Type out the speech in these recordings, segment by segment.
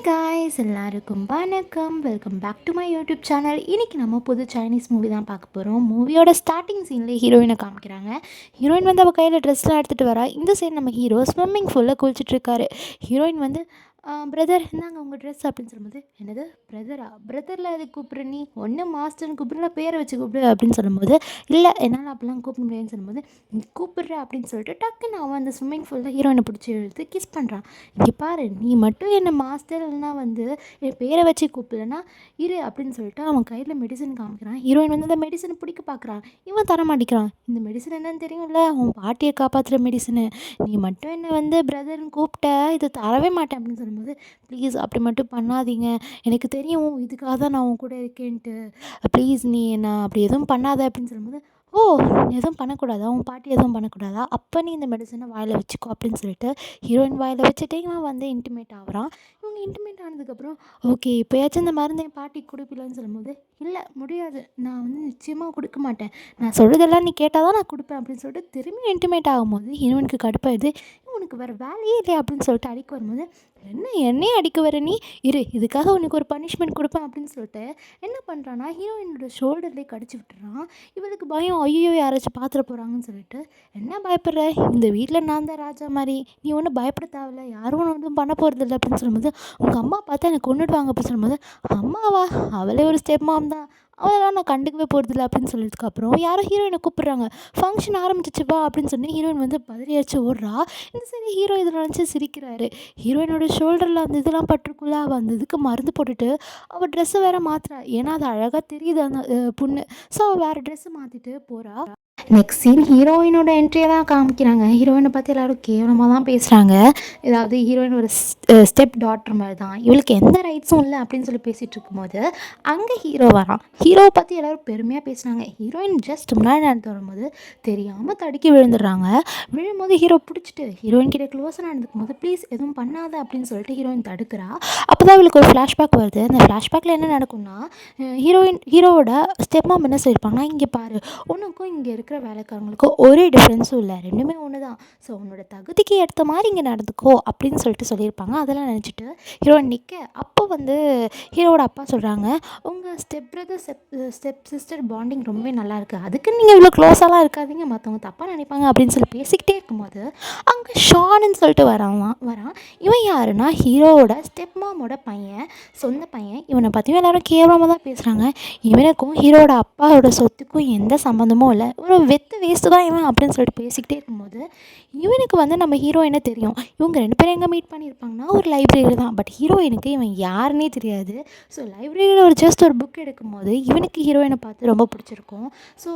Guys எல்லாருக்கும் வணக்கம். Welcome back to my YouTube channel. இன்றைக்கி நம்ம புது சைனீஸ் மூவி தான் பார்க்க போகிறோம். மூவியோட ஸ்டார்டிங் சீன்லேயே ஹீரோயினை காமிக்கிறாங்க. ஹீரோயின் வந்து அவள் கையில் ட்ரெஸ்லாம் எடுத்துகிட்டு வரா. இந்த சைடு நம்ம ஹீரோ ஸ்விம்மிங் ஃபூலில் குளிச்சுட்ருக்காரு. ஹீரோயின் வந்து பிரதர் இந்தாங்க உங்கள் ட்ரெஸ் அப்படின்னு சொல்லும்போது, என்னது பிரதரா, பிரதரில் எது கூப்பிட்ற நீ, ஒன்று மாஸ்டர்னு கூப்பிட்ற, பேரை வச்சு கூப்பிடு அப்படின்னு சொல்லும்போது, இல்லை என்னால் அப்படிலாம் கூப்பிட முடியாதுன்னு சொல்லும்போது, நீ கூப்பிட்ற அப்படின்னு சொல்லிட்டு டக்குன்னு அவன் அந்த ஸ்விம்மிங் ஃபூலில் ஹீரோயினை பிடிச்சி இழுத்து கிஸ் பண்ணுறான். இங்கே பாரு, நீ மட்டும் என்னை மாஸ்டர் இல்லைனா வந்து என் பேரை வச்சு கூப்பிடலன்னா இரு அப்படின்னு சொல்லிட்டு அவன் கையில் மெடிசன் காமிக்கிறான். ஹீரோயின் வந்து அந்த மெடிசனை பிடிக்க பார்க்குறான். இவன் தர மாட்டேங்கிறான். இந்த மெடிசன் என்னன்னு தெரியும்ல, உன் பாட்டியை காப்பாற்றுற மெடிசனு, நீ மட்டும் என்னை வந்து பிரதர்னு கூப்பிட்ட, இதை தரவே மாட்டேன் அப்படின்னு சொல்லும்போது, ப்ளீஸ் அப்படி மட்டும் பண்ணாதீங்க, எனக்கு தெரியும் இதுக்காக தான் நான் உன் கூட இருக்கேன்ட்டு, ப்ளீஸ் நீ என்ன அப்படி எதுவும் பண்ணாத அப்படின்னு சொல்லும்போது, ஓ எதுவும் பண்ணக்கூடாதா, உன் பாட்டி எதுவும் பண்ணக்கூடாதா, அப்போ நீ இந்த மெடிசனை வாயில் வச்சுக்கோ அப்படின்னு சொல்லிட்டு ஹீரோயின் வாயில் வச்சுட்டு இவன் வந்து இன்டிமேட் ஆகுறான். இவங்க இன்டிமேட் ஆனதுக்கப்புறம், ஓகே இப்போயாச்சும் இந்த மருந்து என் பாட்டிக்கு கொடுப்பில்லன்னு சொல்லும்போது, இல்லை முடியாது, நான் வந்து நிச்சயமாக கொடுக்க மாட்டேன், நான் சொல்கிறதெல்லாம் நீ கேட்டால் தான் நான் கொடுப்பேன் அப்படின்னு சொல்லிட்டு திரும்பி இன்டிமேட் ஆகும்போது ஹீரோயினுக்கு கடுப்பாயிடுது. உனக்கு வேறு வேலையே இல்லையா அப்படின்னு சொல்லிட்டு அடிக்க வரும்போது, என்ன என்னையே அடிக்க வர நீ, இரு இதுக்காக உனக்கு ஒரு பனிஷ்மெண்ட் கொடுப்பேன் அப்படின்னு சொல்லிட்டு என்ன பண்ணுறான்னா ஹீரோயினோட ஷோல்டர்லேயே கடிச்சு விட்டுறான். இவளுக்கு பயம், ஐயோ யாராச்சும் பார்த்துட போகிறாங்கன்னு சொல்லிட்டு, என்ன பயப்படுற, இந்த வீட்டில் நான் தான் ராஜா மாதிரி, நீ ஒன்றும் பயப்பட தேவையில்ல, யாரும் ஒன்றும் பண்ண போகிறதில்ல அப்படின்னு சொல்லும்போது, உங்கள் அம்மா பார்த்தா எனக்கு கொண்டுடுவாங்க அப்படின்னு சொல்லும்போது, அம்மாவா, அவளே ஒரு ஸ்டெப் மாம் தான், அவளெல்லாம் நான் கண்டுக்கவே போகிறதில்ல அப்படின்னு சொல்லிட்டுக்கப்புறம் யாரோ ஹீரோயினை கூப்பிட்றாங்க. ஃபங்க்ஷன் ஆரம்பிச்சிச்சு வா அப்படின்னு சொல்லி ஹீரோயின் வந்து பதறியாச்சு ஓடுறா. இந்த சரி ஹீரோ இதை நினச்சி சிரிக்கிறாரு. ஹீரோயினோட ஷோல்டரில் அந்த இதெல்லாம் பட்டிருக்குள்ள, அவள் அந்த இதுக்கு மருந்து போட்டுட்டு அவள் ட்ரெஸ்ஸை வேறு மாற்றுறா. ஏன்னா அது அழகாக தெரியுது அந்த பொண்ணு. ஸோ அவள் வேறு ட்ரெஸ்ஸை மாற்றிட்டு போகிறா. நெக்ஸ்ட் சீன் ஹீரோயினோட என்ட்ரியை தான் காமிக்கிறாங்க. ஹீரோயினை பற்றி எல்லோரும் கேவலமாக தான் பேசுகிறாங்க. ஏதாவது ஹீரோயின் ஒரு ஸ்டெப் டாட்டர் மாதிரி தான், இவளுக்கு எந்த ரைட்ஸும் இல்லை அப்படின்னு சொல்லி பேசிகிட்டு இருக்கும்போது அங்கே ஹீரோ வரான். ஹீரோவை பற்றி எல்லோரும் பெருமையாக பேசுகிறாங்க. ஹீரோயின் ஜஸ்ட் முன்னாடி நடந்து வரும்போது தெரியாமல் தடுக்கி விழுந்துடுறாங்க. விழும்போது ஹீரோ பிடிச்சிட்டு ஹீரோயின் கிட்ட க்ளோஸாக நடந்துக்கும் போது, ப்ளீஸ் எதுவும் பண்ணாத அப்படின்னு சொல்லிட்டு ஹீரோயின் தடுக்கிறா. அப்போ தான் இவளுக்கு ஒரு ஃப்ளாஷ்பேக் வருது. அந்த ஃப்ளாஷ்பேக்கில் என்ன நடக்கும்னா, ஹீரோவோட ஸ்டெப் மாம் என்ன சொல்லியிருப்பாங்கன்னா, இங்கே பாரு, உனக்கும் இங்கே இருக்கிற வேலைக்காரங்களுக்கும் ஒரே டிஃப்ரென்ஸும் இல்லை, ரெண்டுமே ஒன்று தான், ஸோ உன்னோட தகுதிக்கு ஏற்ற மாதிரி இங்கே நடந்துக்கோ அப்படின்னு சொல்லிட்டு சொல்லியிருப்பாங்க. அதெல்லாம் நினச்சிட்டு ஹீரோயின் நிற்க, அப்போ வந்து ஹீரோவோட அப்பா சொல்கிறாங்க, உங்கள் step brother step sister bonding ரொம்பவே நல்லாயிருக்கு, அதுக்கு நீங்கள் இவ்வளோ க்ளோஸாலாம் இருக்காதீங்க, மற்றவங்க தப்பாக நினைப்பாங்க அப்படின்னு சொல்லி பேசிக்கிட்டே இருக்கும்போது அங்கே ஷானுன்னு சொல்லிட்டு வரான். இவன் யாருன்னா ஹீரோவோட ஸ்டெப் மாமோட பையன், சொந்த பையன். இவனை பற்றியும் எல்லோரும் கேவலமாக தான் பேசுகிறாங்க. இவனுக்கும் ஹீரோவோட அப்பாவோட சொத்துக்கும் எந்த சம்மந்தமும் இல்லை, ஒரு வெத்து வேஸ்ட்டு தான் இவன் அப்படின்னு சொல்லிட்டு பேசிக்கிட்டே இருக்கும்போது இவனுக்கு வந்து நம்ம ஹீரோயினை தெரியும். இவங்க ரெண்டு பேரும் எங்கே மீட் பண்ணியிருப்பாங்கன்னா ஒரு லைப்ரரி தான். பட் ஹீரோயினுக்கு இவன் யாருன்னே தெரியாது. ஸோ லைப்ரரியில் ஒரு ஜஸ்ட் ஒரு புக் எடுக்கும்போது இவனுக்கு ஹீரோயினை பார்த்து ரொம்ப பிடிச்சிருக்கும். ஸோ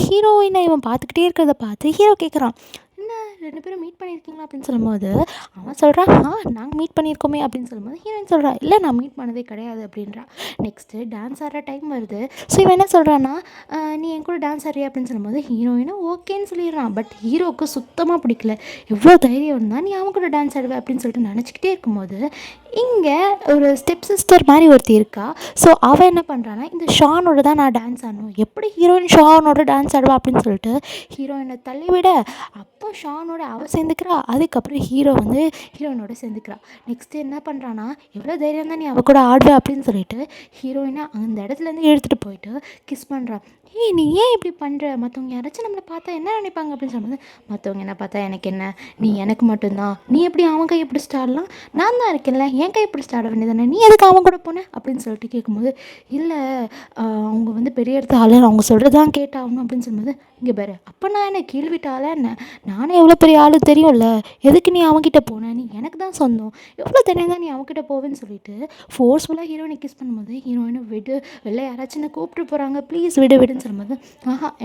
ஹீரோயினை இவன் பார்த்துக்கிட்டே இருக்கிறத பார்த்து ஹீரோ கேட்குறான், என்ன ரெண்டு பேரும் மீட் பண்ணியிருக்கீங்களா அப்படின்னு சொல்லும்போது அவன் சொல்கிறான், நாங்கள் மீட் பண்ணியிருக்கோமே அப்படின்னு சொல்லும்போது ஹீரோயின் சொல்கிறா, இல்லை நான் மீட் பண்ணதே கிடையாது அப்படின்றா. நெக்ஸ்ட்டு டான்ஸ் ஆடுற டைம் வருது. ஸோ இவன் என்ன சொல்கிறான்னா, நீ என் கூட டான்ஸ் ஆடுறியா அப்படின்னு சொல்லும்போது ஹீரோயினும் ஓகேன்னு சொல்லிடுறான். பட் ஹீரோவுக்கு சுத்தமாக பிடிக்கல. எவ்வளோ தைரியம் இருந்தால் நீ அவன் கூட டான்ஸ் ஆடுவேன் அப்படின்னு சொல்லிட்டு நினச்சிக்கிட்டே இருக்கும்போது இங்கே ஒரு ஸ்டெப் சிஸ்டர் மாதிரி ஒருத்தி இருக்கா. ஸோ அவள் என்ன பண்ணுறான்னா, இந்த ஷானோட தான் நான் டான்ஸ் ஆடணும், எப்படி ஹீரோயின் ஷானோட டான்ஸ் ஆடுவா அப்படின்னு சொல்லிட்டு ஹீரோயினை தள்ளிவிட, அப்போ ஷானோட அவள் சேர்ந்துக்கிறா. அதுக்கப்புறம் ஹீரோ வந்து ஹீரோயினோட சேர்ந்துக்கிறா. நெக்ஸ்ட்டு என்ன பண்ணுறான்னா, எவ்வளோ தைரியம் தான் நீ அவள் கூட ஆடுவேன் அப்படின்னு சொல்லிட்டு ஹீரோயினை அந்த இடத்துலேருந்து எடுத்துகிட்டு போயிட்டு கிஸ் பண்ணுறா. நீ ஏன் இப்படி பண்ணுற, மற்றவங்க யாராச்சும் நம்மளை பார்த்தா என்ன நினைப்பாங்க அப்படின்னு சொல்லும்போது, மற்றவங்க என்ன பார்த்தா எனக்கு என்ன, நீ எனக்கு மட்டும்தான், நீ எப்படி அவன் கையை பிடிச்சிட்டு ஆடலாம், நான் தான் இருக்கேன்ல, என் கையை பிடிச்சிட்டு ஆட வேண்டியதானே, நீ எதுக்கு அவன் கூட போன அப்படின்னு சொல்லிட்டு கேட்கும்போது, இல்லை அவங்க வந்து பெரிய இடத்து ஆளு, அவங்க சொல்கிறதான் கேட்டாகணும் அப்படின்னு சொல்லும்போது, இங்கே பாரு, அப்போ நான் என்ன கேள்விட்டால என்ன, நானே எவ்வளோ பெரிய ஆளு தெரியும்ல, எதுக்கு நீ அவன்கிட்ட போன, நீ எனக்கு தான் சொந்தம், எவ்வளோ தெரியும் தான் நீ அவன்கிட்ட போவேன்னு சொல்லிட்டு ஃபோர்ஸ்ஃபுல்லாக ஹீரோயினை கிஸ் பண்ணும்போது ஹீரோயினை விடு, வெளில யாராச்சும் என்ன கூப்பிட்டு போகிறாங்க ப்ளீஸ் விடு விடுன்னு சொல்லும்போது,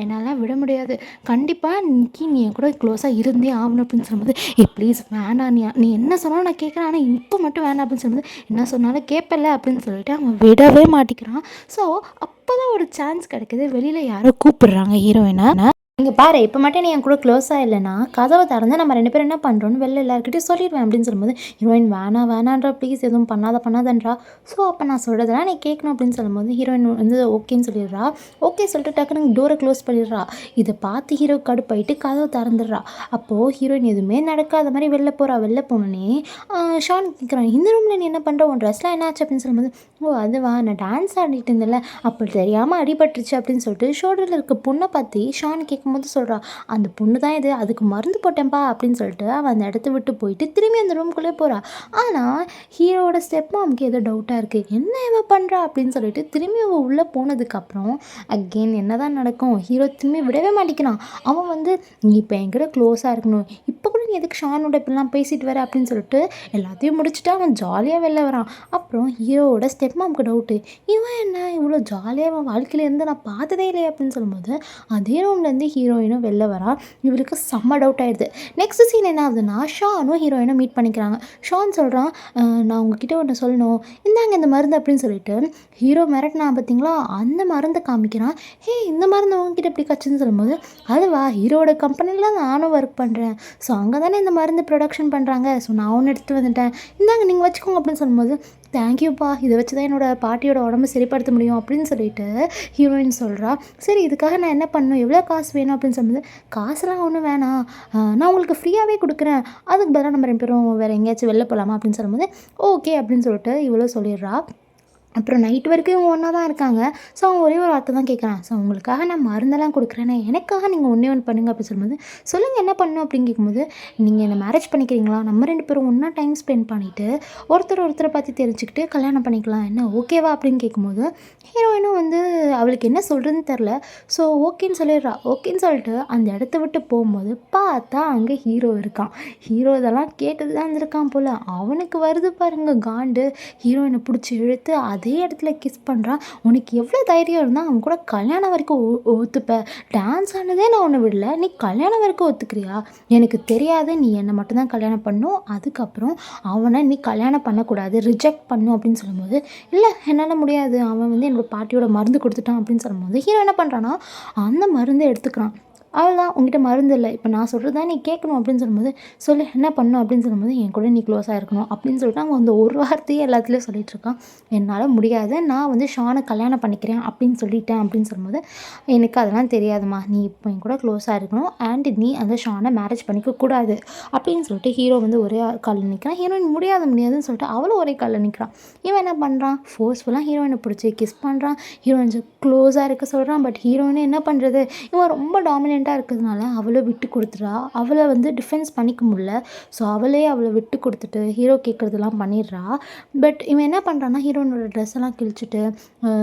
என்னால் விட முடியாது, கண்டிப்பாக இன்னைக்கு நீ என் கூட க்ளோஸாக இருந்தே ஆகணும் அப்படின்னு சொல்லும்போது, ப்ளீஸ் வேணாம், நீ என்ன சொன்னாலும் நான் கேட்குறேன், ஆனால் இப்போ மட்டும் வேணாம் அப்படின்னு சொல்லும்போது, என்ன சொன்னாலும் கேட்பல அப்படின்னு சொல்லிட்டு அவன் விடவே மாட்டிக்கிறான். ஸோ அப்போ தான் ஒரு சான்ஸ் கிடைக்குது, வெளியில் யாரோ கூப்பிடுறாங்க ஹீரோயினை. இங்க பாரு, இப்ப மட்டும் நீ என் கூட க்ளோஸா இல்லன்னா, கதவ திறந்து நம்ம 2 பேரும் என்ன பண்றோம்ன்னு வெளில எல்லார்கிட்டயும் சொல்லிருவேன் அப்படின்னு சொல்லும்போது, ஹீரோயின் வேணான்றா ப்ளீஸ் எதுவும் பண்ணாதன்றா. ஸோ அப்ப நான் சொல்றதெல்லாம் நீ கேட்கணும் அப்படின்னு சொல்லும்போது, ஹீரோயின் வந்து ஓகேன்னு சொல்லிடுறா. ஓகே சொல்லிட்டு டக்குனு டோர க்ளோஸ் பண்ணிடுறா. இத பார்த்து ஹீரோ கடுப்பாயிட்டு கதவ திறந்துடுறா. அப்போ ஹீரோயின் எதுவுமே நடக்காத மாரி வெளில போறா. வெளில போனோனே ஷான் கேட்குறான், "இந்த ரூம்ல நீ என்ன பண்ற? உன் ட்ரெஸ்லாம் என்னாச்சு?" அப்படின்னு சொல்லும்போது, "ஓ அதுவா நான் டான்ஸ் ஆடிட்டு இருந்தேன்ல, அப்ப தெரியாம அடிபட்டுருச்சு" அப்படின்னு சொல்லிட்டு ஷோல்டர்ல இருக்க புண்ண பத்தி ஷான் கேட்கும்போது சொல்றா. "அந்த புண்ணு தான் இது. அதுக்கு மருந்து போட்டேன்ப்பா" அப்படின்னு சொல்லிட்டு அவ அந்த இடத்த விட்டு போயிட்டு திரும்பி அந்த ரூம்குள்ளே போறா. ஆனா ஹீரோவோட ஸ்டெப் மாம்க்கு ஏதோ டவுட்டா இருக்கு. "என்ன இவ பண்றா?" அப்படின்னு சொல்லிட்டு திரும்பி அவ உள்ள போனதுக்கப்புறம் அகெயின் என்னதான் நடக்கும்? ஹீரோ திரும்பி விடவே மாட்டேங்கிறான். அவன் வந்து, "நீ இப்ப என்கூட க்ளோஸா இருக்கணும். இப்ப கூட நீ எதுக்கு ஷானோட இப்படிலாம் பேசிட்டு வர?" அப்படின்னு சொல்லிட்டு எல்லாத்தையும் முடிச்சுட்டு அவன் ஜாலியா வெளில வரான். அப்புறம் ஹீரோவோட ஸ்டெப் மாம்க்கு டவுட்டு. "இவன் என்ன இவ்வளோ ஜாலியா அவன் வாழ்க்கையில இருந்து நான் பார்த்ததே இல்லையே" அப்படின்னு சொல்லும்போது, அதே ரூம்லேருந்து ஹீரோயினும் வெளில வரா. இவளுக்கு செம்ம டவுட் ஆயிடுது. நெக்ஸ்ட் சீன் என்ன ஆகுதுன்னா, ஷானும் ஹீரோயினும் மீட் பண்ணிக்கிறாங்க. ஷான் சொல்கிறான், "நான் உங்ககிட்ட ஒன்று சொல்லணும். இந்தாங்க இந்த மருந்து" அப்படின்னு சொல்லிட்டு ஹீரோ மிரட்டினா பார்த்தீங்களா, அந்த மருந்தை காமிக்கிறான். "ஹே இந்த மருந்து உங்ககிட்ட எப்படி கச்சுன்னு" சொல்லும்போது, "அதுவா ஹீரோவோட கம்பெனியில் நானும் ஒர்க் பண்ணுறேன். ஸோ அங்கே தானே இந்த மருந்து ப்ரொடக்ஷன் பண்ணுறாங்க. ஸோ நான் ஒன்று எடுத்துகிட்டு வந்துட்டேன். இந்தாங்க நீங்கள் வச்சுக்கோங்க" அப்படின்னு சொல்லும்போது, "தேங்க்யூப்பா, இதை வச்சு தான் என்னோட பாட்டியோட உடம்பு சரிப்படுத்த முடியும்" அப்படின்னு சொல்லிட்டு ஹீரோயின் சொல்கிறா. "சரி இதுக்காக நான் என்ன பண்ணணும்? எவ்வளோ காசு வேணும்?" அப்படின்னு சொல்லும்போது, "காசுலாம் ஒன்றும் வேணாம். நான் உங்களுக்கு ஃப்ரீயாகவே கொடுக்குறேன். அதுக்கு பதிலா நம்ம 2 பேரும் வேறு எங்கேயாச்சும் வெளில போகலாமா?" அப்படின்னு சொல்லும்போது, "ஓகே" அப்படின்னு சொல்லிட்டு இவளும் சொல்லிடுறா. அப்புறம் நைட் வரைக்கும் இவங்க ஒன்றா தான் இருக்காங்க. ஸோ அவன் ஒரே ஒரு வார்த்தை தான் கேட்குறான். "ஸோ உங்களுக்காக நான் மருந்தெல்லாம் கொடுக்குறேனே, எனக்காக நீங்கள் ஒண்ணே ஒன்று பண்ணுங்க" அப்படின்னு சொல்லும்போது, "சொல்லுங்கள் என்ன பண்ணணும்?" அப்படின்னு கேட்கும்போது, "நீங்கள் என்ன மேரேஜ் பண்ணிக்கிறீங்களா? நம்ம 2 பேரும் ஒன்றா டைம் ஸ்பெண்ட் பண்ணிவிட்டு ஒருத்தரை பற்றி தெரிஞ்சுக்கிட்டு கல்யாணம் பண்ணிக்கலாம். என்ன ஓகேவா?" அப்படின்னு கேட்கும்போது, ஹீரோயினும் வந்து அவளுக்கு என்ன சொல்கிறதுன்னு தெரில. ஸோ ஓகேன்னு சொல்லிடுறா. ஓகேன்னு சொல்லிட்டு அந்த இடத்த விட்டு போகும்போது பார்த்தா அங்கே ஹீரோ இருக்கான். ஹீரோ இதெல்லாம் கேட்டுட்டு தான் இருந்திருக்கான் போல். அவனுக்கு வருது பாருங்க காண்டு. ஹீரோயினை பிடிச்சி இழுத்து அதே இடத்துல கிஸ் பண்ணுறான். "உனக்கு எவ்வளோ தைரியம் இருந்தால் அவன் கூட கல்யாணம் வரைக்கும் ஒத்துப்ப? டான்ஸ் ஆனதே நான் உன்னை விடல, நீ கல்யாணம் வரைக்கும் ஒத்துக்கிறியா? எனக்கு தெரியாது, நீ என்னை மட்டும்தான் கல்யாணம் பண்ணணும். அதுக்கப்புறம் அவனை நீ கல்யாணம் பண்ணக்கூடாது, ரிஜெக்ட் பண்ணும்" அப்படின்னு சொல்லும்போது, "இல்லை என்னால் முடியாது, அவன் வந்து என்னோட பாட்டியோட மருந்து கொடுத்துட்டான்" அப்படின்னு சொல்லும்போது ஹீரோ என்ன பண்ணுறான்னா அந்த மருந்தை எடுத்துக்கிறான். "அவ்வளோதான் உங்ககிட்ட மருந்து இல்லை, இப்போ நான் சொல்கிறது தான் நீ கேட்கணும்" அப்படின்னு சொல்லும்போது, "சொல்லு என்ன பண்ணணும்?" அப்படின்னு சொல்லும்போது, "என் கூட நீ க்ளோஸாக இருக்கணும்" அப்படின்னு சொல்லிட்டு அவன் அந்த ஒரு வார்த்தையே எல்லாத்துலேயும் சொல்லிட்டு இருக்கான். "என்னால் முடியாது, நான் வந்து ஷானை கல்யாணம் பண்ணிக்கிறேன் அப்படின்னு சொல்லிட்டேன்" அப்படின்னு சொல்லும்போது, "எனக்கு அதெல்லாம் தெரியாதும்மா, நீ இப்போ என் கூட க்ளோஸாக இருக்கணும் அண்ட் நீ அந்த ஷானை மேரேஜ் பண்ணிக்க கூடாது" அப்படின்னு சொல்லிட்டு ஹீரோ வந்து ஒரே காலில் நிற்கிறான். ஹீரோயின் முடியாதுன்னு சொல்லிட்டு அவளும் ஒரே காலில் நிற்கிறான். இவன் என்ன பண்ணுறான், ஃபோர்ஸ்ஃபுல்லாக ஹீரோயினை பிடிச்சி கிஸ் பண்ணுறான். ஹீரோயின் க்ளோஸாக இருக்க சொல்கிறான். பட் ஹீரோயினு என்ன பண்ணுறது, இவன் ரொம்ப டாமினெண்ட்டாக இருக்கிறதுனால அவளை விட்டு கொடுத்துட்றா. அவளை வந்து டிஃபென்ஸ் பண்ணிக்க முடியல. ஸோ அவளை விட்டு கொடுத்துட்டு ஹீரோ கேட்குறதெல்லாம் பண்ணிடுறா. பட் இவன் என்ன பண்ணுறான்னா, ஹீரோயினோட ட்ரெஸ் எல்லாம் கிழிச்சிட்டு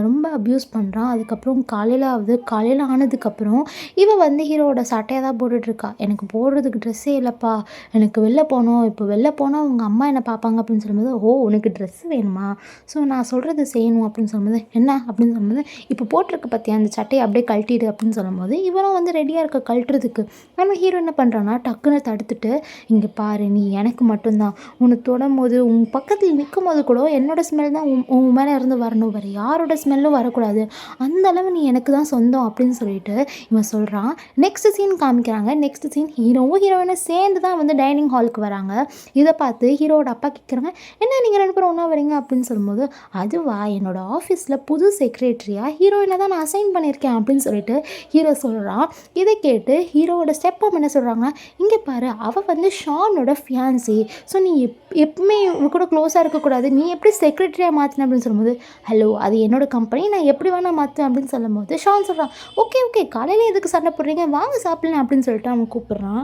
ரொம்ப அப்யூஸ் பண்ணுறான். அதுக்கப்புறம் காலையில் ஆனதுக்கப்புறம் இவன் வந்து ஹீரோவோட சட்டையை தான் போட்டுட்ருக்கா. "எனக்கு போடுறதுக்கு ட்ரெஸ்ஸே இல்லைப்பா, எனக்கு வெளில போகணும், இப்போ வெளில போனால் உங்கள் அம்மா என்ன பார்ப்பாங்க" அப்படின்னு சொல்லும்போது, "ஓ உனக்கு ட்ரெஸ் வேணுமா? ஸோ நான் சொல்கிறது செய்யணும்" அப்படின்னு சொல்லும்போது, "என்ன?" அப்படின்னு சொல்லும்போது, "இப்போ போட்டிருக்க பார்த்தியா அந்த சட்டையை அப்படியே கழட்டிடு" அப்படின்னு சொல்லும்போது, இவனும் வந்து ரெடியாக இருக்க கழட்டுறதுக்கு. ஆனால் ஹீரோ என்ன பண்ணுறான்னா டக்குன்னு தடுத்துட்டு, "இங்கே பாரு, நீ எனக்கு மட்டும்தான். உன்னை தொடும்போது உன் பக்கத்தில் நிற்கும்போது கூட என்னோட ஸ்மெல் தான் உன் உன் மேலே இருந்து வரணும், வேறு யாரோட ஸ்மெல்லும் வரக்கூடாது. அந்த அளவு நீ எனக்கு தான் சொந்தம்" அப்படின்னு சொல்லிட்டு இவன் சொல்கிறான். நெக்ஸ்ட் சீன் காமிக்கிறாங்க. நெக்ஸ்ட் சீன் ஹீரோவும் ஹீரோயினும் சேர்ந்து தான் வந்து டைனிங் ஹாலுக்கு வராங்க. இதை பார்த்து ஹீரோவோட அப்பா கேட்குறாங்க, "என்ன நீங்கள் 2 பேரும் ஒன்றா வரீங்க?" அப்படின்னு சொல்லும்போது, "அதுவா என்னோட ஆஃபீஸில் புது செக்ரட்டரியாக ஹீரோயினை தான் நான் அசைன் பண்ணியிருக்கேன்" அப்படின்னு சொல்லிட்டு ஹீரோ சொல்கிறான். இதை கேட்டு ஹீரோவோட ஸ்டெப் மாம் என்ன சொல்கிறாங்க, "இங்கே பாரு, அவள் வந்து ஷானோட ஃபியான்சி. ஸோ நீ எப்பவுமே இவ கூட க்ளோஸாக இருக்கக்கூடாது. நீ எப்படி செக்ரட்டரியாக மாற்றின" அப்படின்னு சொல்லும்போது, "ஹலோ அது என்னோட கம்பெனி, நான் எப்படி வேணால் மாற்றுவேன்" அப்படின்னு சொல்லும்போது ஷான் சொல்கிறான், "ஓகே ஓகே காலையில் எதுக்கு சண்டை போடுறீங்க, வாங்க சாப்பிடலாம்" அப்படின்னு சொல்லிட்டு அவன் கூப்பிட்றான்.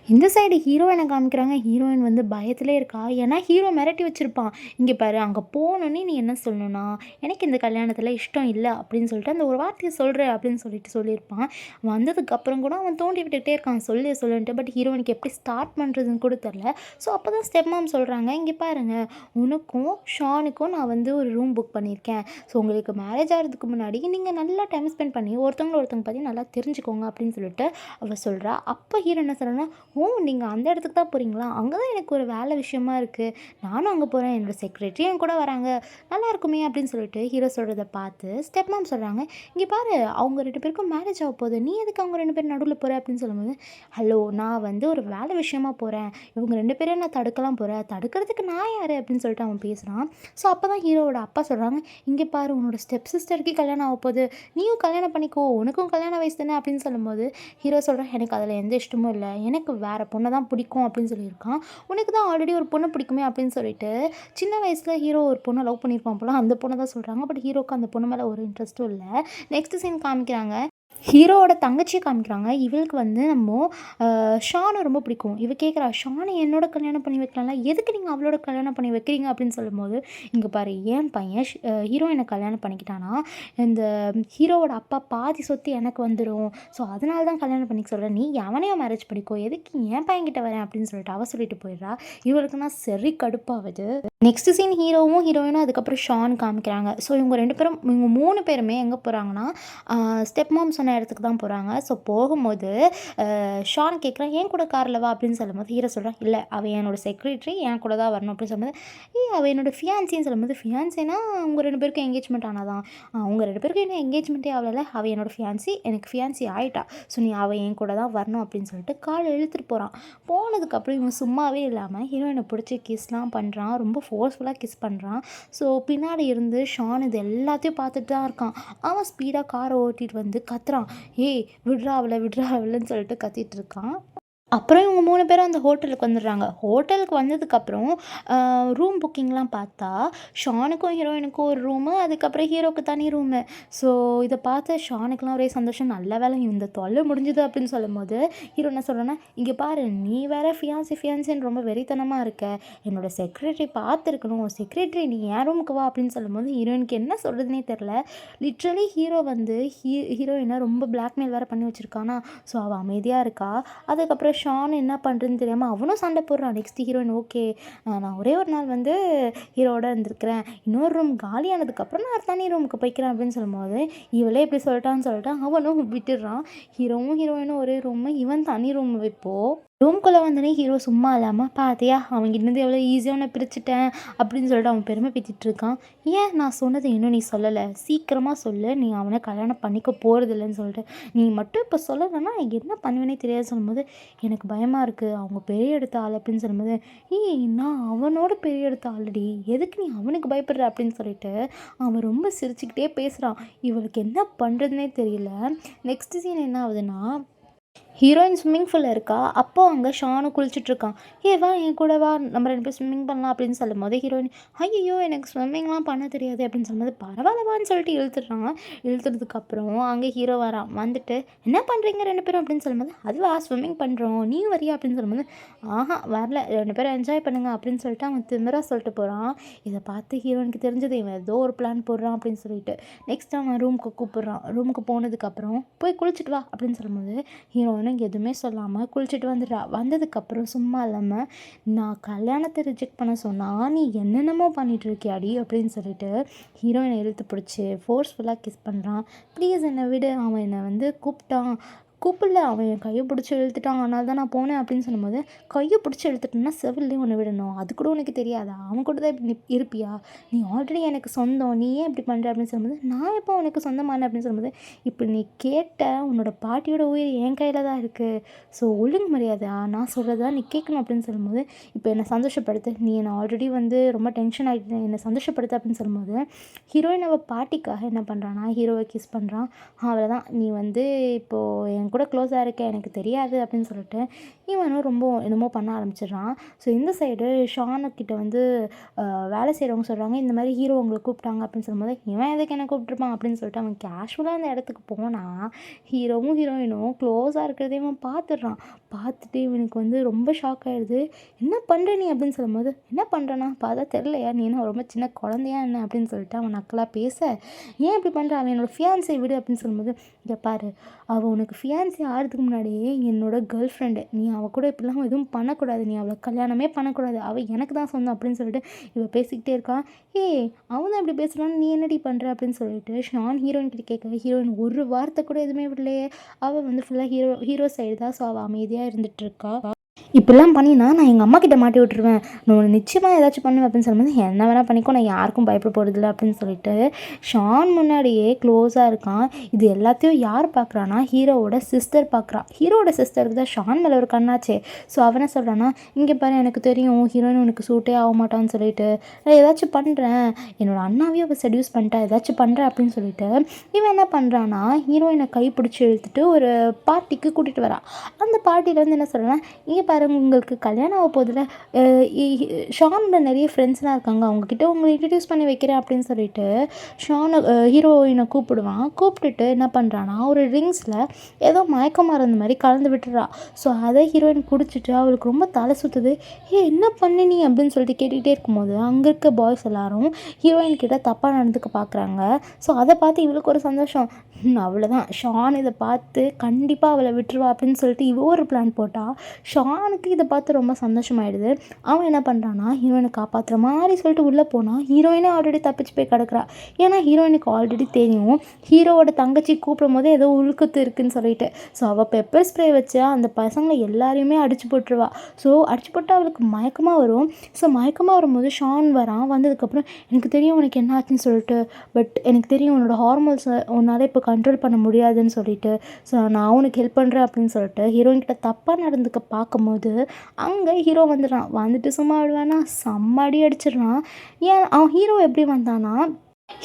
இந்த சைடு ஹீரோயினை காமிக்கிறாங்க. ஹீரோயின் வந்து பயத்திலே இருக்கா. ஏன்னா ஹீரோ மிரட்டி வச்சிருப்பான். "இங்கே பாரு, அங்கே போனோனே நீ என்ன சொல்லணும்னா, எனக்கு இந்த கல்யாணத்தில் இஷ்டம் இல்லை" அப்படின்னு சொல்லிட்டு அந்த ஒரு வார்த்தையை சொல்கிறேன் அப்படின்னு சொல்லியிருப்பான். வந்ததுக்கப்புறம் கூட அவன் தூண்டி விட்டுக்கிட்டே இருக்கான், சொல்லு சொல்லுன்ட்டு. பட் ஹீரோயினுக்கு எப்படி ஸ்டார்ட் பண்ணுறதுன்னு கூட தெரில. ஸோ அப்போ தான் ஸ்டெப் மாம் சொல்கிறாங்க, "இங்கே பாருங்க, உனக்கும் ஷானுக்கும் நான் வந்து ஒரு ரூம் புக் பண்ணியிருக்கேன். ஸோ உங்களுக்கு மேரேஜ் ஆகிறதுக்கு முன்னாடி நீங்கள் நல்லா டைம் ஸ்பெண்ட் பண்ணி ஒருத்தவங்க பற்றி நல்லா தெரிஞ்சுக்கோங்க" அப்படின்னு சொல்லிட்டு அவள் சொல்கிறா. அப்போ ஹீரோ என்ன சொல்கிறான்னா, ஓ நீங்கள் அந்த இடத்துக்கு தான் போகிறீங்களா, அங்கே தான் எனக்கு ஒரு வேலை விஷயமா இருக்குது, நானும் அங்கே போகிறேன், என்னோடய செக்ரட்டரி என் கூட வராங்க, நல்லா இருக்குமே அப்படின்னு சொல்லிட்டு ஹீரோ சொல்கிறத பார்த்து ஸ்டெப் மாம் சொல்கிறாங்க, இங்கே பாரு அவங்க 2 பேருக்கும் மேரேஜ் ஆக போகுது, நீ எதுக்கு அவங்க 2 பேரும் நடுவில் போகிற அப்படின்னு சொல்லும்போது, ஹலோ நான் வந்து ஒரு வேலை விஷயமா போகிறேன், இவங்க 2 பேரையும் நான் தடுக்கலாம் போகிறேன், தடுக்கிறதுக்கு நான் யார் அப்படின்னு சொல்லிட்டு அவன் பேசுகிறான். ஸோ அப்போ தான் ஹீரோவோட அப்பா சொல்கிறாங்க, இங்கே பாரு உன்னோட ஸ்டெப் சிஸ்டருக்கு கல்யாணம் ஆக போகுது, நீயும் கல்யாணம் பண்ணிக்கோ, உனக்கும் கல்யாண வயசு தானே அப்படின்னு சொல்லும்போது ஹீரோ சொல்கிறான், எனக்கு அதில் எந்த இஷ்டமும் இல்லை, எனக்கு வேறு பொண்ணை தான் பிடிக்கும் அப்படின்னு சொல்லியிருக்கான். உனக்கு தான் ஆல்ரெடி ஒரு பொண்ணு பிடிக்குமே அப்படின்னு சொல்லிட்டு சின்ன வயசில் ஹீரோ ஒரு பொண்ணை லவ் பண்ணியிருப்பான் போல, அந்த பொண்ணை தான் சொல்கிறாங்க. பட் ஹீரோக்கு அந்த பொண்ணு மேலே ஒரு இன்ட்ரெஸ்ட்டும் இல்லை. நெக்ஸ்ட் சீன் காமிக்கிறாங்க, ஹீரோவோட தங்கச்சியை காமிக்கிறாங்க. இவளுக்கு வந்து நம்ம ஷானை ரொம்ப பிடிக்கும். இவ கேட்குறா, ஷானை என்னோட கல்யாணம் பண்ணி வைக்கலாம்ல, எதுக்கு நீங்கள் அவளோட கல்யாணம் பண்ணி வைக்கிறீங்க அப்படின்னு சொல்லும்போது, இங்கே பாரு என் பையன் ஹீரோயினை கல்யாணம் பண்ணிக்கிட்டானா இந்த ஹீரோவோட அப்பா பாதி சொத்து எனக்கு வந்துடும், ஸோ அதனால தான் கல்யாணம் பண்ணிக்க சொல்கிறேன், நீ எவனையோ மேரேஜ் பண்ணிக்கோ, எதுக்கு என் பையன்கிட்ட வரேன் அப்படின்னு சொல்லிட்டு அவ சொல்லிட்டு போயிடுறா. இவளுக்குன்னா சரி கடுப்பாகுது. நெக்ஸ்ட் சீன் ஹீரோவும் ஹீரோயினும் அதுக்கப்புறம் ஷான் காமிக்கிறாங்க. ஸோ இவங்க 2 பேரும், இவங்க 3 பேருமே எங்கே போகிறாங்கன்னா ஸ்டெப் மாம் சொன்ன இடத்துக்கு தான் போகிறாங்க. ஸோ போகும்போது ஷான் கேட்குறான், ஏன் கூட காரில் வா அப்படின்னு சொல்லும்போது ஹீரோ சொல்கிறான், இல்லை அவள் என்னோட செக்ரட்டரி, என் கூட தான் வரணும் அப்படின்னு சொல்லும்போது, அவள் என்னோடய ஃபியான்சின்னு சொல்லும்போது, ஃபியான்சினா அவங்க 2 பேருக்கும் எங்கேஜ்மெண்ட் ஆனாதான், அவங்க 2 பேருக்கும் இன்னும் எங்கேஜ்மெண்ட்டே ஆகலை, அவள் என்னோடய ஃபியான்சி, எனக்கு ஃபியான்சி ஆகிட்டா, ஸோ நீ அவள் என் கூட தான் வரணும் அப்படின்னு சொல்லிட்டு காலை இழுத்துட்டு போகிறான். போனதுக்கப்புறம் இவன் சும்மாவே இல்லாமல் ஹீரோயினை பிடிச்சி கிஸ்லாம் பண்ணுறான், ரொம்ப ஃபோர்ஸ்ஃபுல்லாக கிஸ் பண்ணுறான். ஸோ பின்னாடி இருந்து ஷான் இது எல்லாத்தையும் பார்த்துட்டு தான் இருக்கான். அவன் ஸ்பீடாக காரை ஓட்டிகிட்டு வந்து கத்துறான், ஏய் விட்றா அவளை விட்றா அவளைன்னு சொல்லிட்டு கத்திட்டு இருக்கான். அப்புறம் இவங்க 3 பேரும் அந்த ஹோட்டலுக்கு வந்துடுறாங்க. ஹோட்டலுக்கு வந்ததுக்கப்புறம் ரூம் புக்கிங்லாம் பார்த்தா ஷானுக்கும் ஹீரோயினுக்கும் ஒரு ரூமு, அதுக்கப்புறம் ஹீரோக்கு தனி ரூமு. ஸோ இதை பார்த்து ஷானுக்குலாம் ஒரே சந்தோஷம், நல்ல வேலை இந்த தொல்லை முடிஞ்சுது அப்படின்னு சொல்லும்போது ஹீரோ என்ன சொல்கிறேன்னா, இங்கே பாரு நீ வேறு ஃபியான்சின்னு ரொம்ப வெறித்தனமாக இருக்க, என்னோடய செக்ரட்டரி பார்த்துருக்கணும், செக்ரட்டரி நீ என் ரூமுக்கு வா அப்படின்னு சொல்லும்போது ஹீரோயினுக்கு என்ன சொல்கிறதுனே தெரில. லிட்ரலி ஹீரோ வந்து ஹீரோயினை ரொம்ப பிளாக்மெயில் வேறு பண்ணி வச்சுருக்கானா. ஸோ அவள் அமைதியாக இருக்கா. அதுக்கப்புறம் ஷான் என்ன பண்ணுறதுன்னு தெரியாமல் அவனும் சண்டை போடுறான். நெக்ஸ்ட் ஹீரோயின், ஓகே நான் ஒரே ஒரு நாள் வந்து ஹீரோவோட இருந்திருக்கிறேன், இன்னொரு ரூம் காலியானதுக்கப்புறம் நான் தனி ரூமுக்கு போய்க்கிறேன் அப்படின்னு சொல்லும்போது இவளே இப்படி சொல்லிட்டான்னு அவனும் விட்டுடுறான். ஹீரோவும் ஹீரோயினும் ஒரே ரூமு, இவன் தனி ரூம் வைப்போம். ரூம்குள்ளே வந்தோடனே ஹீரோ சும்மா இல்லாமல், பார்த்தியா அவங்கிட்டேருந்து எவ்வளோ ஈஸியாக உன்னை பிரிச்சுட்டேன் அப்படின்னு சொல்லிட்டு அவன் பெருமை பற்றிட்டு இருக்கான். ஏன் நான் சொன்னது இன்னும் நீ சொல்லலை, சீக்கிரமாக சொல்லு, நீ அவனை கல்யாணம் பண்ணிக்க போகிறதில்லன்னு சொல்லிட்டு, நீ மட்டும் இப்போ சொல்லலைன்னா என்ன பண்ணுவேனே தெரியாது சொல்லும்போது, எனக்கு பயமாக இருக்குது அவங்க பெரிய எடுத்த ஆள் அப்படின்னு சொல்லும்போது, நான் அவனோட பெரிய எடுத்த ஆல்ரெடி, எதுக்கு நீ அவனுக்கு பயப்படுற அப்படின்னு சொல்லிட்டு அவன் ரொம்ப சிரிச்சுக்கிட்டே பேசுகிறான். இவளுக்கு என்ன பண்ணுறதுனே தெரியல. நெக்ஸ்ட் சீன் என்ன ஆகுதுன்னா, ஹீரோயின் ஸ்விம்மிங் பூலில் இருக்கா. அப்போ அங்கே ஷானும் குளிச்சுட்ருக்கான். வா என் கூட வா, நம்ம 2 பேரும் ஸ்விம்மிங் பண்ணலாம் அப்படின்னு சொல்லும்போது ஹீரோயின், ஐயோ எனக்கு ஸ்விம்மிங்லாம் பண்ண தெரியாது அப்படின்னு சொல்லும்போது, பரவாயில்லவான்னு சொல்லிட்டு இழுத்துடுறாங்க. இழுத்துறதுக்கப்புறம் அங்கே ஹீரோ வரான். வந்துட்டு என்ன பண்ணுறீங்க 2 பேரும் அப்படின்னு சொல்லும்போது, அதுவா ஸ்விம்மிங் பண்ணுறோம், நீ வரியா அப்படின்னு சொல்லும்போது, வரல 2 பேரும் என்ஜாய் பண்ணுங்க அப்படின்னு சொல்லிட்டு அவன் திமிரா சொல்லிட்டு போகிறான். இதை பார்த்து ஹீரோயினுக்கு தெரிஞ்சது இவன் ஏதோ ஒரு பிளான் போடுறான் அப்படின்னு சொல்லிட்டு நெக்ஸ்ட் அவன் ரூமுக்கு கூப்பிட்றான். ரூமுக்கு போனதுக்கப்புறம் போய் குளிச்சுட்டு வா அப்படின்னு சொல்லும்போது ஹீரோயினும் எதுவுமே சொல்லாமல் குளிச்சுட்டு வந்துடுறா. வந்ததுக்கப்புறம் சும்மா இல்லாமல், நான் கல்யாணத்தை ரிஜெக்ட் பண்ண சொன்னால் நீ என்னென்னமோ பண்ணிகிட்டு இருக்கியாடி அப்படின்னு சொல்லிட்டு ஹீரோயினை இழுத்து பிடிச்சி ஃபோர்ஸ்ஃபுல்லாக கிஸ் பண்ணுறான். ப்ளீஸ் என்னை விடு, அவன் என்னை வந்து கூப்பிடல, அவன் என் கையை பிடிச்சி இழுத்துட்டான், அதனால தான் நான் போனேன் அப்படின்னு சொல்லும்போது, கையை பிடிச்சி இழுத்துட்டேன்னா செவிலையும் ஒன்று விடணும், அது கூட உனக்கு தெரியாதா, அவன் கூட தான் இப்படி இருப்பியா, நீ ஆல்ரெடி எனக்கு சொந்தம், நீ ஏன் இப்படி பண்ணுற அப்படின்னு சொல்லும்போது, நான் எப்போ உனக்கு சொந்தமான அப்படின்னு சொல்லும்போது, இப்போ நீ கேட்ட உன்னோட பாட்டியோட உயிர் என் கையில் தான் இருக்குது, ஸோ ஒழுங்கு மரியாதை நான் சொல்கிறதா நீ கேட்கணும் அப்படின்னு சொல்லும்போது, இப்போ என்னை சந்தோஷப்படுத்து, நீ என்னை ஆல்ரெடி வந்து ரொம்ப டென்ஷன் ஆகிட்டு என்னை சந்தோஷப்படுத்து அப்படின்னு சொல்லும்போது, ஹீரோயின் அவள் பாட்டிக்காக என்ன பண்ணுறான்னா ஹீரோவை கிஸ் பண்ணுறான். அவ்வளோதான், நீ வந்து இப்போது என் கூட க்ளோஸாக இருக்க, எனக்கு தெரியாது அப்படின்னு சொல்லிட்டு இவனும் ரொம்ப என்னமோ பண்ண ஆரம்பிச்சிடுறான். ஸோ இந்த சைடு ஷானுக்கிட்ட வந்து வேலை செய்கிறவங்க சொல்கிறாங்க, இந்த மாதிரி ஹீரோ உங்களை கூப்பிட்டாங்க அப்படின்னு சொல்லும்போது, இவன் எதுக்கு என்ன கூப்பிட்ருப்பான் அப்படின்னு சொல்லிட்டு அவன் கேஷுவலாக அந்த இடத்துக்கு போனால் ஹீரோவும் ஹீரோயினும் க்ளோஸாக இருக்கிறதே இவன் பார்த்துடுறான். பார்த்துட்டு இவனுக்கு வந்து ரொம்ப ஷாக் ஆகிடுது. என்ன பண்ணுற நீ அப்படின்னு சொல்லும்போது, என்ன பண்ணுறேன்னா பார்த்தா தெரிலையா, நீ என்ன ரொம்ப சின்ன குழந்தையா என்ன அப்படின்னு சொல்லிட்டு அவன் நக்கலாக பேச, ஏன் இப்படி பண்ணுற, அவன் என்னோடய ஃபியான்ஸை விடு அப்படின்னு சொல்லும்போது, இங்கே பாரு அவள் உனக்கு ஃபியான்சி ஆகிறதுக்கு முன்னாடியே என்னோட கேர்ள் ஃப்ரெண்டு, நீ அவள் கூட இப்படிலாம் எதுவும் பண்ணக்கூடாது, நீ அவளை கல்யாணமே பண்ணக்கூடாது, அவள் எனக்கு தான் சொந்தம் அப்படின்னு சொல்லிட்டு இவள் பேசிக்கிட்டே இருக்கா. ஏய், அவன் தான் இப்படி பேசுகிறான்னு நீ என்னடி பண்ணுற அப்படின்னு சொல்லிட்டு ஷான் ஹீரோயின் கிட்ட கேட்க, ஹீரோயின் ஒரு வார்த்தை கூட எதுவுமே விடலையே. அவள் வந்து ஃபுல்லாக ஹீரோ சைடு தான். ஸோ அவள் அமைதியாக இருந்துட்டு இருக்கா. இப்படிலாம் பண்ணினா நான் எங்கள் அம்மா கிட்ட மாட்டி விட்டுருவேன், நான் நிச்சயமாக ஏதாச்சும் பண்ணுவேன் அப்படின்னு சொல்லும்போது, என்ன வேணால் பண்ணிக்கோ, நான் யாருக்கும் பயப்பட போகிறதில்ல அப்படின்னு சொல்லிட்டு ஷான் முன்னாடியே க்ளோஸாக இருக்கான். இது எல்லாத்தையும் யார் பார்க்குறான்னா ஹீரோவோட சிஸ்டர் பார்க்குறான். ஹீரோவோட சிஸ்டருக்கு தான் ஷான் மேலே ஒரு கண்ணாச்சே. ஸோ அவனை சொல்கிறான்னா, இங்கே பாரு எனக்கு தெரியும் ஹீரோயின் உனக்கு சூட்டே ஆக மாட்டான்னு சொல்லிட்டு, நான் ஏதாச்சும் பண்ணுறேன், என்னோடய அண்ணாவையும் அவள் செடியூஸ் பண்ணிட்டா, ஏதாச்சும் பண்ணுறேன் அப்படின்னு சொல்லிட்டு இவன் என்ன பண்ணுறான்னா ஹீரோயினை கை பிடிச்சி இழுத்துட்டு ஒரு பார்ட்டிக்கு கூட்டிகிட்டு வரான். அந்த பார்ட்டியில் வந்து என்ன சொல்கிறேன்னா, இங்கே பாரு உங்களுக்கு கல்யாணம் ஆக போதில் ஷானோட நிறைய ஃப்ரெண்ட்ஸ்லாம் இருக்காங்க, அவங்கக்கிட்ட உங்களை இன்ட்ரடியூஸ் பண்ணி வைக்கிறேன் அப்படின்னு சொல்லிட்டு ஷானை ஹீரோயினை கூப்பிடுவான். கூப்பிட்டுட்டு என்ன பண்ணுறான்னா ஒரு ட்ரிங்க்ஸில் ஏதோ மயக்க மருந்து மாதிரி கலந்து விட்டுறா. ஸோ அதை ஹீரோயின் குடிச்சிட்டு அவளுக்கு ரொம்ப தலை சுற்றுது. என்ன பண்ணி நீ அப்படின்னு சொல்லிட்டு கேட்டுக்கிட்டே இருக்கும்போது அங்கே இருக்க பாய்ஸ் எல்லாரும் ஹீரோயின் கிட்ட தப்பாக நடந்துக்க பார்க்குறாங்க. ஸோ அதை பார்த்து இவளுக்கு ஒரு சந்தோஷம். அவ்வளோதான், ஷான் இதை பார்த்து கண்டிப்பாக அவளை விட்டுருவா அப்படின்னு சொல்லிட்டு இவ ஒரு பிளான் போட்டால் ஷானுக்கு இதை பார்த்து ரொம்ப சந்தோஷமாயிடுது. அவன் என்ன பண்ணுறான்னா ஹீரோயினை காப்பாற்றுற மாதிரி சொல்லிட்டு உள்ளே போனால் ஹீரோயினே ஆல்ரெடி தப்பிச்சு போய் கிடக்குறா. ஏன்னா ஹீரோயினுக்கு ஆல்ரெடி தெரியும் ஹீரோவோட தங்கச்சி கூப்பிடும் போது ஏதோ உழுக்கத்து இருக்குதுன்னு சொல்லிட்டு. ஸோ அவள் பெப்பர் ஸ்ப்ரே வச்சு அந்த பசங்களை எல்லாரையுமே அடிச்சு போட்டுருவா. ஸோ அடிச்சு போட்டால் அவளுக்கு மயக்கமாக வரும். ஸோ மயக்கமாக வரும்போது ஷான் வரான். வந்ததுக்கப்புறம் எனக்கு தெரியும் உனக்கு என்ன ஆச்சுன்னு சொல்லிட்டு, பட் எனக்கு தெரியும் உன்னோட ஹார்மோன்ஸ் உன்னால் இப்போ கண்ட்ரோல் பண்ண முடியாதுன்னு சொல்லிட்டு, ஸோ நான் உனக்கு ஹெல்ப் பண்ணுறேன் அப்படின்னு சொல்லிட்டு ஹீரோயின் கிட்ட தப்பாக நடந்துக்க பார்க்கும்போது அங்கே ஹீரோ வந்துடுறான். வந்துட்டு சும்மா விடுவானா, செம்ம அடி அடிச்சிடுறான். ஏன் அவன் ஹீரோ எப்படி வந்தானா,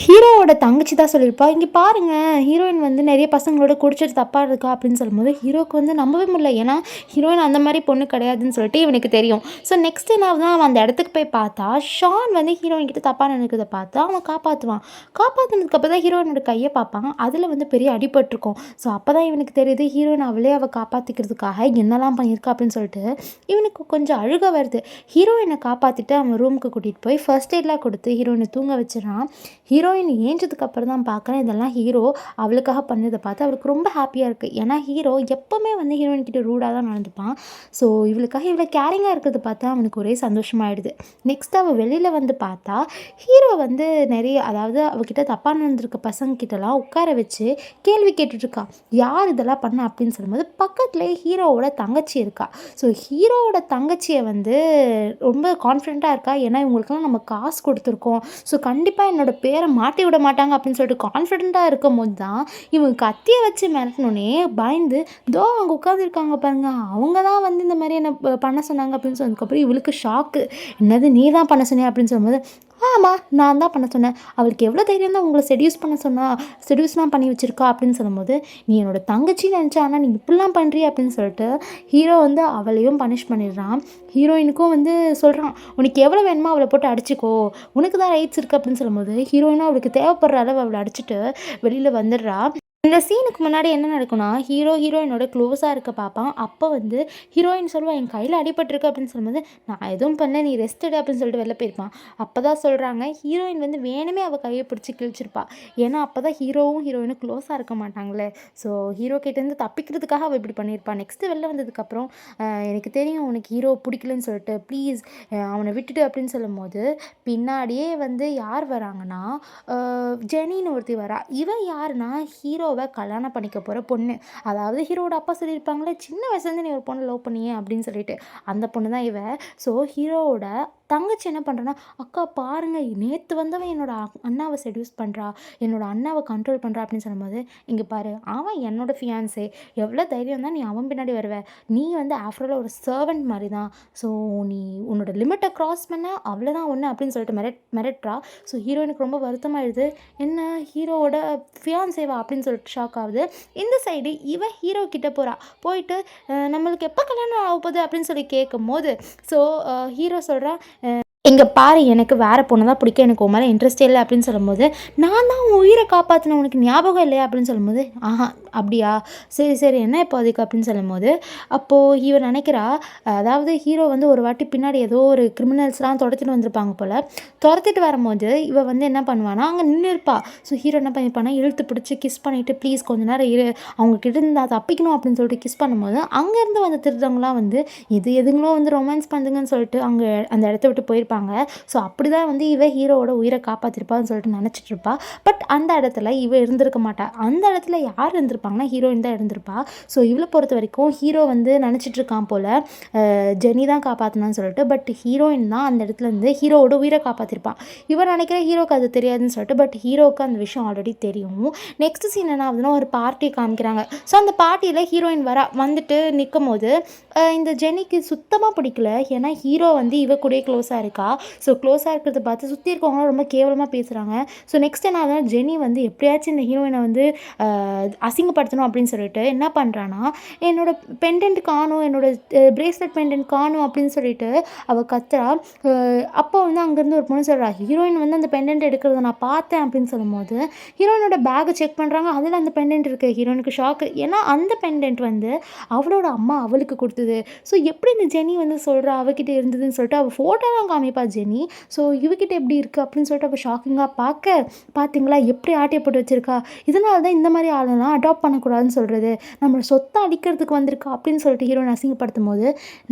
ஹீரோவோட தங்கச்சி தான் சொல்லியிருப்பா, இங்கே பாருங்கள் ஹீரோயின் வந்து நிறைய பசங்களோட குடிச்சிட்டு தப்பாக இருக்கா அப்படின்னு சொல்லும்போது ஹீரோக்கு வந்து நம்பவே முடியல. ஏன்னா ஹீரோயின் அந்த மாதிரி பொண்ணு கிடையாதுன்னு சொல்லிட்டு இவனுக்கு தெரியும். ஸோ நெக்ஸ்ட் என்ன தான் அவன் அந்த இடத்துக்கு போய் பார்த்தா ஷான் வந்து ஹீரோயின் கிட்ட தப்பாக நினைக்கிறத பார்த்து அவன் காப்பாற்றுவான். காப்பாற்றினதுக்கப்புறம் தான் ஹீரோயினோட கையை பார்ப்பான். அதில் வந்து பெரிய அடிபட்டிருக்கும். ஸோ அப்போ தான் இவனுக்கு தெரியுது ஹீரோயின் அவளே அவள் காப்பாற்றிக்கிறதுக்காக என்னெல்லாம் பண்ணியிருக்கா அப்படின்னு சொல்லிட்டு இவனுக்கு கொஞ்சம் அழுக வருது. ஹீரோயினை காப்பாற்றிட்டு அவன் ரூமுக்கு கூட்டிகிட்டு போய் ஃபர்ஸ்ட் எய்ட்லாம் கொடுத்து ஹீரோயினை தூங்க வச்சிடறான். ஹீரோயின் ஏஞ்சதுக்கு அப்புறம் தான் பார்க்குறேன் இதெல்லாம் ஹீரோ அவளுக்காக பண்ணதை பார்த்து அவளுக்கு ரொம்ப ஹாப்பியாக இருக்குது. ஏன்னா ஹீரோ எப்போவுமே வந்து ஹீரோயின் கிட்ட ரூடாக தான் நடந்துப்பான். ஸோ இவளுக்காக இவ்வளோ கேரிங்காக இருக்கிறது பார்த்தா அவனுக்கு ஒரே சந்தோஷமாயிடுது. நெக்ஸ்ட் அவள் வெளியில் வந்து பார்த்தா ஹீரோ வந்து நிறைய, அதாவது அவகிட்ட தப்பாக நடந்திருக்க பசங்கக்கிட்டலாம் உட்கார வச்சு கேள்வி கேட்டுட்ருக்கா, யார் இதெல்லாம் பண்ண அப்படின்னு சொல்லும்போது பக்கத்துலேயே ஹீரோவோட தங்கச்சி இருக்கா. ஸோ ஹீரோவோட தங்கச்சியை வந்து ரொம்ப கான்ஃபிடென்ட்டாக இருக்கா. ஏன்னா இவங்களுக்குலாம் நம்ம காசு கொடுத்துருக்கோம், ஸோ கண்டிப்பாக என்னோட பேரை மாட்டி விட மாட்டாங்க அப்படின்னு சொல்லிட்டு கான்ஃபிடென்ட்டாக இருக்கும் போது தான் இவங்க கத்தியை வச்சு மிரட்டினோடனே பயந்து தோ அவங்க உட்காந்துருக்காங்க பாருங்க, அவங்க தான் வந்து இந்த மாதிரி என்ன பண்ண சொன்னாங்க அப்படின்னு சொன்னதுக்கப்புறம் இவளுக்கு ஷாக்கு. என்னது நீ தான் பண்ண சொன்னியா அப்படின்னு சொல்லும்போது, ஆமாம் நான் தான் பண்ண சொன்னேன், அவளுக்கு எவ்வளோ தைரியம் தான் உங்களை செடியூஸ்லாம் பண்ணி வச்சுருக்கா அப்படின்னு சொல்லும்போது, நீ என்னோட தங்கச்சி நினச்சா ஆனால் நீ இப்படிலாம் பண்ணுறிய அப்படின்னு சொல்லிட்டு ஹீரோ வந்து அவளையும் பனிஷ் பண்ணிடுறான். ஹீரோயினுக்கும் வந்து சொல்கிறான், உனக்கு எவ்வளோ வேணுமோ அவளை போட்டு அடிச்சுக்கோ, உனக்கு தான் ரைட்ஸ் இருக்குது அப்படின்னு சொல்லும்போது ஹீரோயினும் அவளுக்கு தேவைப்படுற அளவு அவளை அடிச்சுட்டு வெளியில் வந்துடுறா. இந்த சீனுக்கு முன்னாடி என்ன நடக்கும்னா ஹீரோயினோட க்ளோஸாக இருக்க பார்ப்பான். அப்போ வந்து ஹீரோயின் சொல்லுவாள், என் கையில் அடிபட்டிருக்கு அப்படின்னு சொல்லும்போது, நான் எதுவும் பண்ணல நீ ரெஸ்ட் எடு அப்படின்னு சொல்லிட்டு வெளில போயிருப்பான். அப்போ தான் சொல்கிறாங்க ஹீரோயின் வந்து வேணுமே அவள் கையை பிடிச்சி கிழிச்சிருப்பா. ஏன்னா அப்போ தான் ஹீரோயினும் க்ளோஸாக இருக்க மாட்டாங்களே. ஸோ ஹீரோ கிட்டேருந்து தப்பிக்கிறதுக்காக அவள் இப்படி பண்ணியிருப்பான். நெக்ஸ்ட்டு வெளில வந்ததுக்கப்புறம் எனக்கு தெரியும் உனக்கு ஹீரோ பிடிக்கலன்னு சொல்லிட்டு ப்ளீஸ் அவனை விட்டுட்டு அப்படின்னு சொல்லும்போது பின்னாடியே வந்து யார் வராங்கன்னா ஜெனின்னு ஒருத்தி வரா. இவன் யாருன்னா ஹீரோ கல்யாணம் பண்ணிக்க போகிற பொண்ணு. அதாவது ஹீரோட அப்பா சொல்லியிருப்பாங்களே சின்ன வயசுலேருந்து நீ ஒரு பொண்ணு லவ் பண்ணியே அப்படின்னு சொல்லிட்டு, அந்த பொண்ணு தான் இவ. ஸோ ஹீரோவோட தங்கச்சி என்ன பண்ணுறேன்னா, அக்கா பாருங்கள் நேற்று வந்தவன் அண்ணாவை செடியூஸ் பண்ணுறா, அண்ணாவை கண்ட்ரோல் பண்ணுறா அப்படின்னு சொல்லும்போது, இங்கே பாரு அவன் என்னோட ஃபியான்ஸே, எவ்வளோ தைரியம் தான் நீ அவன் பின்னாடி வருவ, நீ வந்து ஆஃப்டர் ஆல் ஒரு சர்வெண்ட் மாதிரி தான், ஸோ நீ உன்னோட லிமிட்டை க்ராஸ் பண்ண அவ்வளோதான் ஒன்று அப்படின்னு சொல்லிட்டு மிரட்டுறா. ஸோ ஹீரோயினுக்கு ரொம்ப வருத்தமாயிடுது, என்ன ஹீரோவோட ஃபியான்ஸேவா அப்படின்னு சொல்லிட்டு ஷாக் ஆகுது. இந்த சைடு இவன் ஹீரோ கிட்ட போயிட்டு நம்மளுக்கு எப்போ கல்யாணம் ஆக போகுது அப்படின்னு சொல்லி கேட்கும் போது, ஸோ ஹீரோ சொல்கிறான், இங்கே பாரு எனக்கு வேறு பொண்ணு தான் பிடிக்கும், எனக்கு உன் மேலே இன்ட்ரெஸ்டே இல்லை அப்படின்னு சொல்லும்போது, நான் தான் உன் உயிரை காப்பாற்றினேன் உனக்கு ஞாபகம் இல்லையா அப்படின்னு சொல்லும்போது, ஆஹா அப்படியா, சரி சரி என்ன இப்போ அதுக்கு அப்படின்னு சொல்லும்போது, அப்போது இவ நினைக்கிறா, அதாவது ஹீரோ வந்து ஒரு வாட்டி பின்னாடி ஏதோ ஒரு கிரிமினல்ஸ்லாம் துரத்திட்டு வந்திருப்பாங்க போல். துரத்திட்டு வரும்போது இவ வந்து என்ன பண்ணுவானா, அங்கே நின்று இருப்பா. ஸோ ஹீரோ என்ன பண்ணியிருப்பானா, இழுத்து பிடிச்சி கிஸ் பண்ணிவிட்டு ப்ளீஸ் கொஞ்ச நேரம் இரு, அவங்க கிட்ட இருந்து நான் தப்பிக்கணும் அப்படின்னு சொல்லிட்டு கிஸ் பண்ணும்போது, அங்கேருந்து வந்த திருடங்களாம் வந்து எதுங்களோ வந்து ரொமான்ஸ் பண்ணுதுங்கன்னு சொல்லிட்டு அங்கே அந்த இடத்த விட்டு போயிருப்பாங்க. ஸோ அப்படி தான் வந்து இவ ஹீரோவோட உயிரை காப்பாற்றிருப்பான்னு சொல்லிட்டு நினச்சிட்டு இருப்பா. பட் அந்த இடத்துல இவ இருந்திருக்க மாட்டா. அந்த இடத்துல யார் இருந்திருப்பாங்கன்னா, ஹீரோயின் தான் இருந்திருப்பா. ஸோ இவளை பொறுத்த வரைக்கும் ஹீரோ வந்து நினச்சிட்டு இருக்கான் போல் ஜெனி தான் காப்பாற்றினான்னு சொல்லிட்டு. பட் ஹீரோயின் தான் அந்த இடத்துல இருந்து ஹீரோவோட உயிரை காப்பாற்றிருப்பான். இவன் நினைக்கிற ஹீரோக்கு அது தெரியாதுன்னு சொல்லிட்டு. பட் ஹீரோவுக்கு அந்த விஷயம் ஆல்ரெடி தெரியும். நெக்ஸ்ட் சீன் என்ன ஆகுதுன்னா, ஒரு பார்ட்டி காமிக்கிறாங்க. ஸோ அந்த பார்ட்டியில் ஹீரோயின் வந்துட்டு நிற்கும் போது இந்த ஜெனிக்கு சுத்தமாக பிடிக்கல. ஏன்னா ஹீரோ வந்து இவ கூடயே க்ளோஸாக இருக்கா. ஸோ க்ளோஸாக இருக்கிறத பார்த்து சுற்றி இருக்கவங்களாம் ரொம்ப கேவலமாக பேசுகிறாங்க. ஸோ நெக்ஸ்ட் என்ன ஆகுதுன்னா, ஜெனி வந்து எப்படியாச்சும் இந்த ஹீரோயினை வந்து அசிங்கப்படுத்தணும் அப்படின்னு சொல்லிட்டு என்ன பண்ணுறான்னா, என்னோட பெண்டன்ட் காணும், என்னோட பிரேஸ்லெட் பெண்டன்ட் காணும் அப்படின்னு சொல்லிட்டு அவள் கத்துறா. அப்போ வந்து அங்கேருந்து ஒரு பொண்ணு சொல்கிறா, ஹீரோயின் வந்து அந்த பெண்டன்ட் எடுக்கிறத நான் பார்த்தேன் அப்படின்னு சொல்லும்போது, ஹீரோயினோட பேக்கை செக் பண்ணுறாங்க. அதில் அந்த பெண்டன்ட் இருக்குது. ஹீரோயினுக்கு ஷாக்கு. ஏன்னா அந்த பெண்டன்ட் வந்து அவளோட அம்மா அவளுக்கு கொடுத்தது. ஸோ எப்படி இந்த ஜெனி வந்து சொல்கிறா அவகிட்ட இருந்ததுன்னு சொல்லிட்டு அவள் ஃபோட்டோலாம் காமிப்பா ஜெனி. ஸோ இவகிட்ட எப்படி இருக்குது அப்படின்னு சொல்லிட்டு அவள் ஷாக்கிங்காக பார்த்தீங்களா எப்படி ஆட்டையை போட்டு வச்சுருக்கா. இதனால தான் இந்த மாதிரி ஆளெல்லாம் அடாப்ட் பண்ணக்கூடாதுன்னு சொல்கிறது. நம்ம சொத்தை அடிக்கிறதுக்கு வந்திருக்கா அப்படின்னு சொல்லிட்டு ஹீரோயின் அசிங்கப்படுத்தும் போது,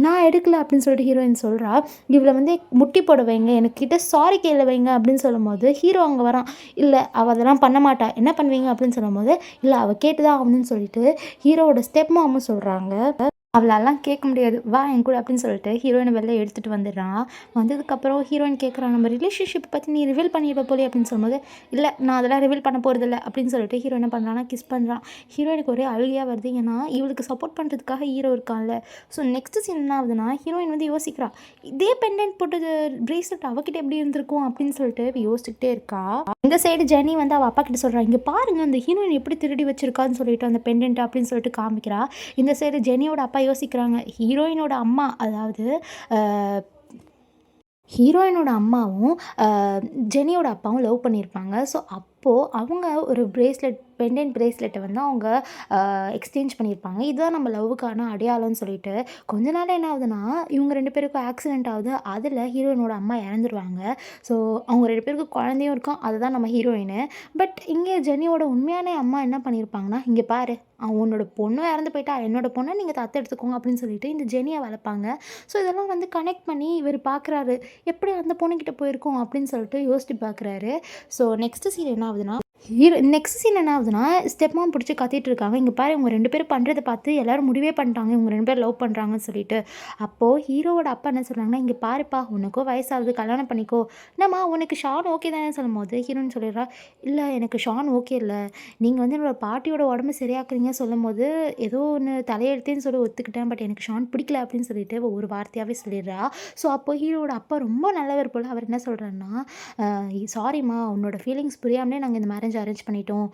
நான் எடுக்கல அப்படின்னு சொல்லிட்டு ஹீரோயின் சொல்கிறா. இவளை வந்து முட்டி போட வைங்க, எனக்கிட்ட சாரி கேள வைங்க அப்படின்னு சொல்லும்போது ஹீரோ அங்கே வரான். இல்லை அவள் அதெல்லாம் பண்ண மாட்டா, என்ன பண்ணுவீங்க அப்படின்னு சொல்லும்போது, இல்லை அவள் கேட்டுதான் ஆகணும்னு சொல்லிட்டு ஹீரோவோட ஸ்டெப் மாமும் சொல்கிறாங்க. அவளாலாம் கேட்க முடியாது, வா என் கூட அப்படின்னு சொல்லிட்டு ஹீரோயினை வெளில எடுத்துகிட்டு வந்துடுறான். வந்ததுக்கப்புறம் ஹீரோயின் கேட்குறான், நம்ம ரிலேஷன்ஷிப்பை பற்றி நீ ரிவீல் பண்ணிடுவ போலே அப்படின்னு சொல்லும்போது, இல்லை நான் அதெல்லாம் ரிவீல் பண்ண போகிறதில்ல அப்படின்னு சொல்லிட்டு ஹீரோ என்ன பண்ணுறான்னா கிஸ் பண்ணுறான். ஹீரோயினுக்கு ஒரே அழுகையாக வருது. ஏன்னா இவளுக்கு சப்போர்ட் பண்ணுறதுக்காக ஹீரோ இருக்கான்ல. ஸோ நெக்ஸ்ட் சீன் என்ன ஆகுதுன்னா, ஹீரோயின் வந்து யோசிக்கிறா, இதே பெண்டன்ட் போட்டது பிரேஸ்லெட் அவகிட்ட எப்படி இருந்திருக்கும் அப்படின்னு சொல்லிட்டு யோசிச்சுக்கிட்டே இருக்கா. இந்த சைடு ஜெனி வந்து அவள் அப்பா கிட்ட சொல்கிறா, இங்கே பாருங்க அந்த ஹீரோயின் எப்படி திருடி வச்சிருக்கான்னு சொல்லிட்டு அந்த பெண்டன்ட் அப்படின்னு சொல்லிட்டு காமிக்கிறா. இந்த சைடு ஜெனியோட அப்பா யோசிக்கிறாங்க, ஹீரோயினோட அம்மா, அதாவது ஹீரோயினோட அம்மாவும் ஜெனியோட அப்பாவும் லவ் பண்ணியிருப்பாங்க. ஸோ அப்போது அவங்க ஒரு பெண்டன்ட் பிரேஸ்லெட்டை வந்து அவங்க எக்ஸ்சேஞ்ச் பண்ணியிருப்பாங்க. இதுதான் நம்ம லவ்வுக்கான அடையாளம்னு சொல்லிட்டு. கொஞ்ச நாள் என்ன ஆகுதுன்னா, இவங்க 2 பேருக்கும் ஆக்சிடென்ட் ஆகுது. அதில் ஹீரோயினோட அம்மா இறந்துருவாங்க. ஸோ அவங்க 2 பேருக்கும் குழந்தையும் இருக்கும். அதுதான் நம்ம ஹீரோயினு. பட் இங்கே ஜெனியோட உண்மையான அம்மா என்ன பண்ணியிருப்பாங்கன்னா, இங்கே பாரு உன்னோட பொண்ணும் இறந்து போயிட்டா, என்னோட பொண்ணை நீங்கள் தத்தெடுத்துக்கோங்க அப்படின்னு சொல்லிட்டு இந்த ஜெனியை வளர்ப்பாங்க. ஸோ இதெல்லாம் வந்து கனெக்ட் பண்ணி இவர் பார்க்குறாரு, எப்படி அந்த பொண்ணுக்கிட்ட போயிருக்கோம் அப்படின்னு சொல்லிட்டு யோசிச்சு பார்க்குறாரு. ஸோ நெக்ஸ்ட் சீன் என்ன ஆகுதுன்னா, நெக்ஸ்ட் சீன் என்ன ஆகுதுன்னா, ஸ்டெப் மாம் பிடிச்சி கத்திட்டு இருக்காங்க. இங்கே பாரு இவங்க 2 பேரும் பண்ணுறதை பார்த்து எல்லோரும் முடிவே பண்ணிட்டாங்க, இவங்க 2 பேரும் லவ் பண்ணுறாங்கன்னு சொல்லிட்டு. அப்போது ஹீரோவோட அப்பா என்ன சொல்கிறாங்கன்னா, இங்கே பாருப்பா உனக்கோ வயசாகுது, கல்யாணம் பண்ணிக்கோ. என்னம்மா உனக்கு ஷான் ஓகே தானே சொல்லும்போது ஹீரோன்னு சொல்லிடுறா, இல்லை எனக்கு ஷான் ஓகே இல்லை, நீங்கள் வந்து என்னோடய பாட்டியோட உடம்பு சரியாக்குறீங்க சொல்லும்போது ஏதோ ஒன்று தலையெழுத்தேன்னு சொல்லி ஒத்துக்கிட்டேன், பட் எனக்கு ஷான் பிடிக்கல அப்படின்னு சொல்லிட்டு ஒரு வார்த்தையாகவே சொல்லிடுறா. ஸோ அப்போ ஹீரோவோட அப்பா ரொம்ப நல்லவர் போல். அவர் என்ன சொல்கிறாருன்னா, சாரிம்மா உன்னோட ஃபீலிங்ஸ் புரியாமலே நாங்கள் இந்த மேரேஜ் அரேஞ்ச் பண்ணிட்டோம்,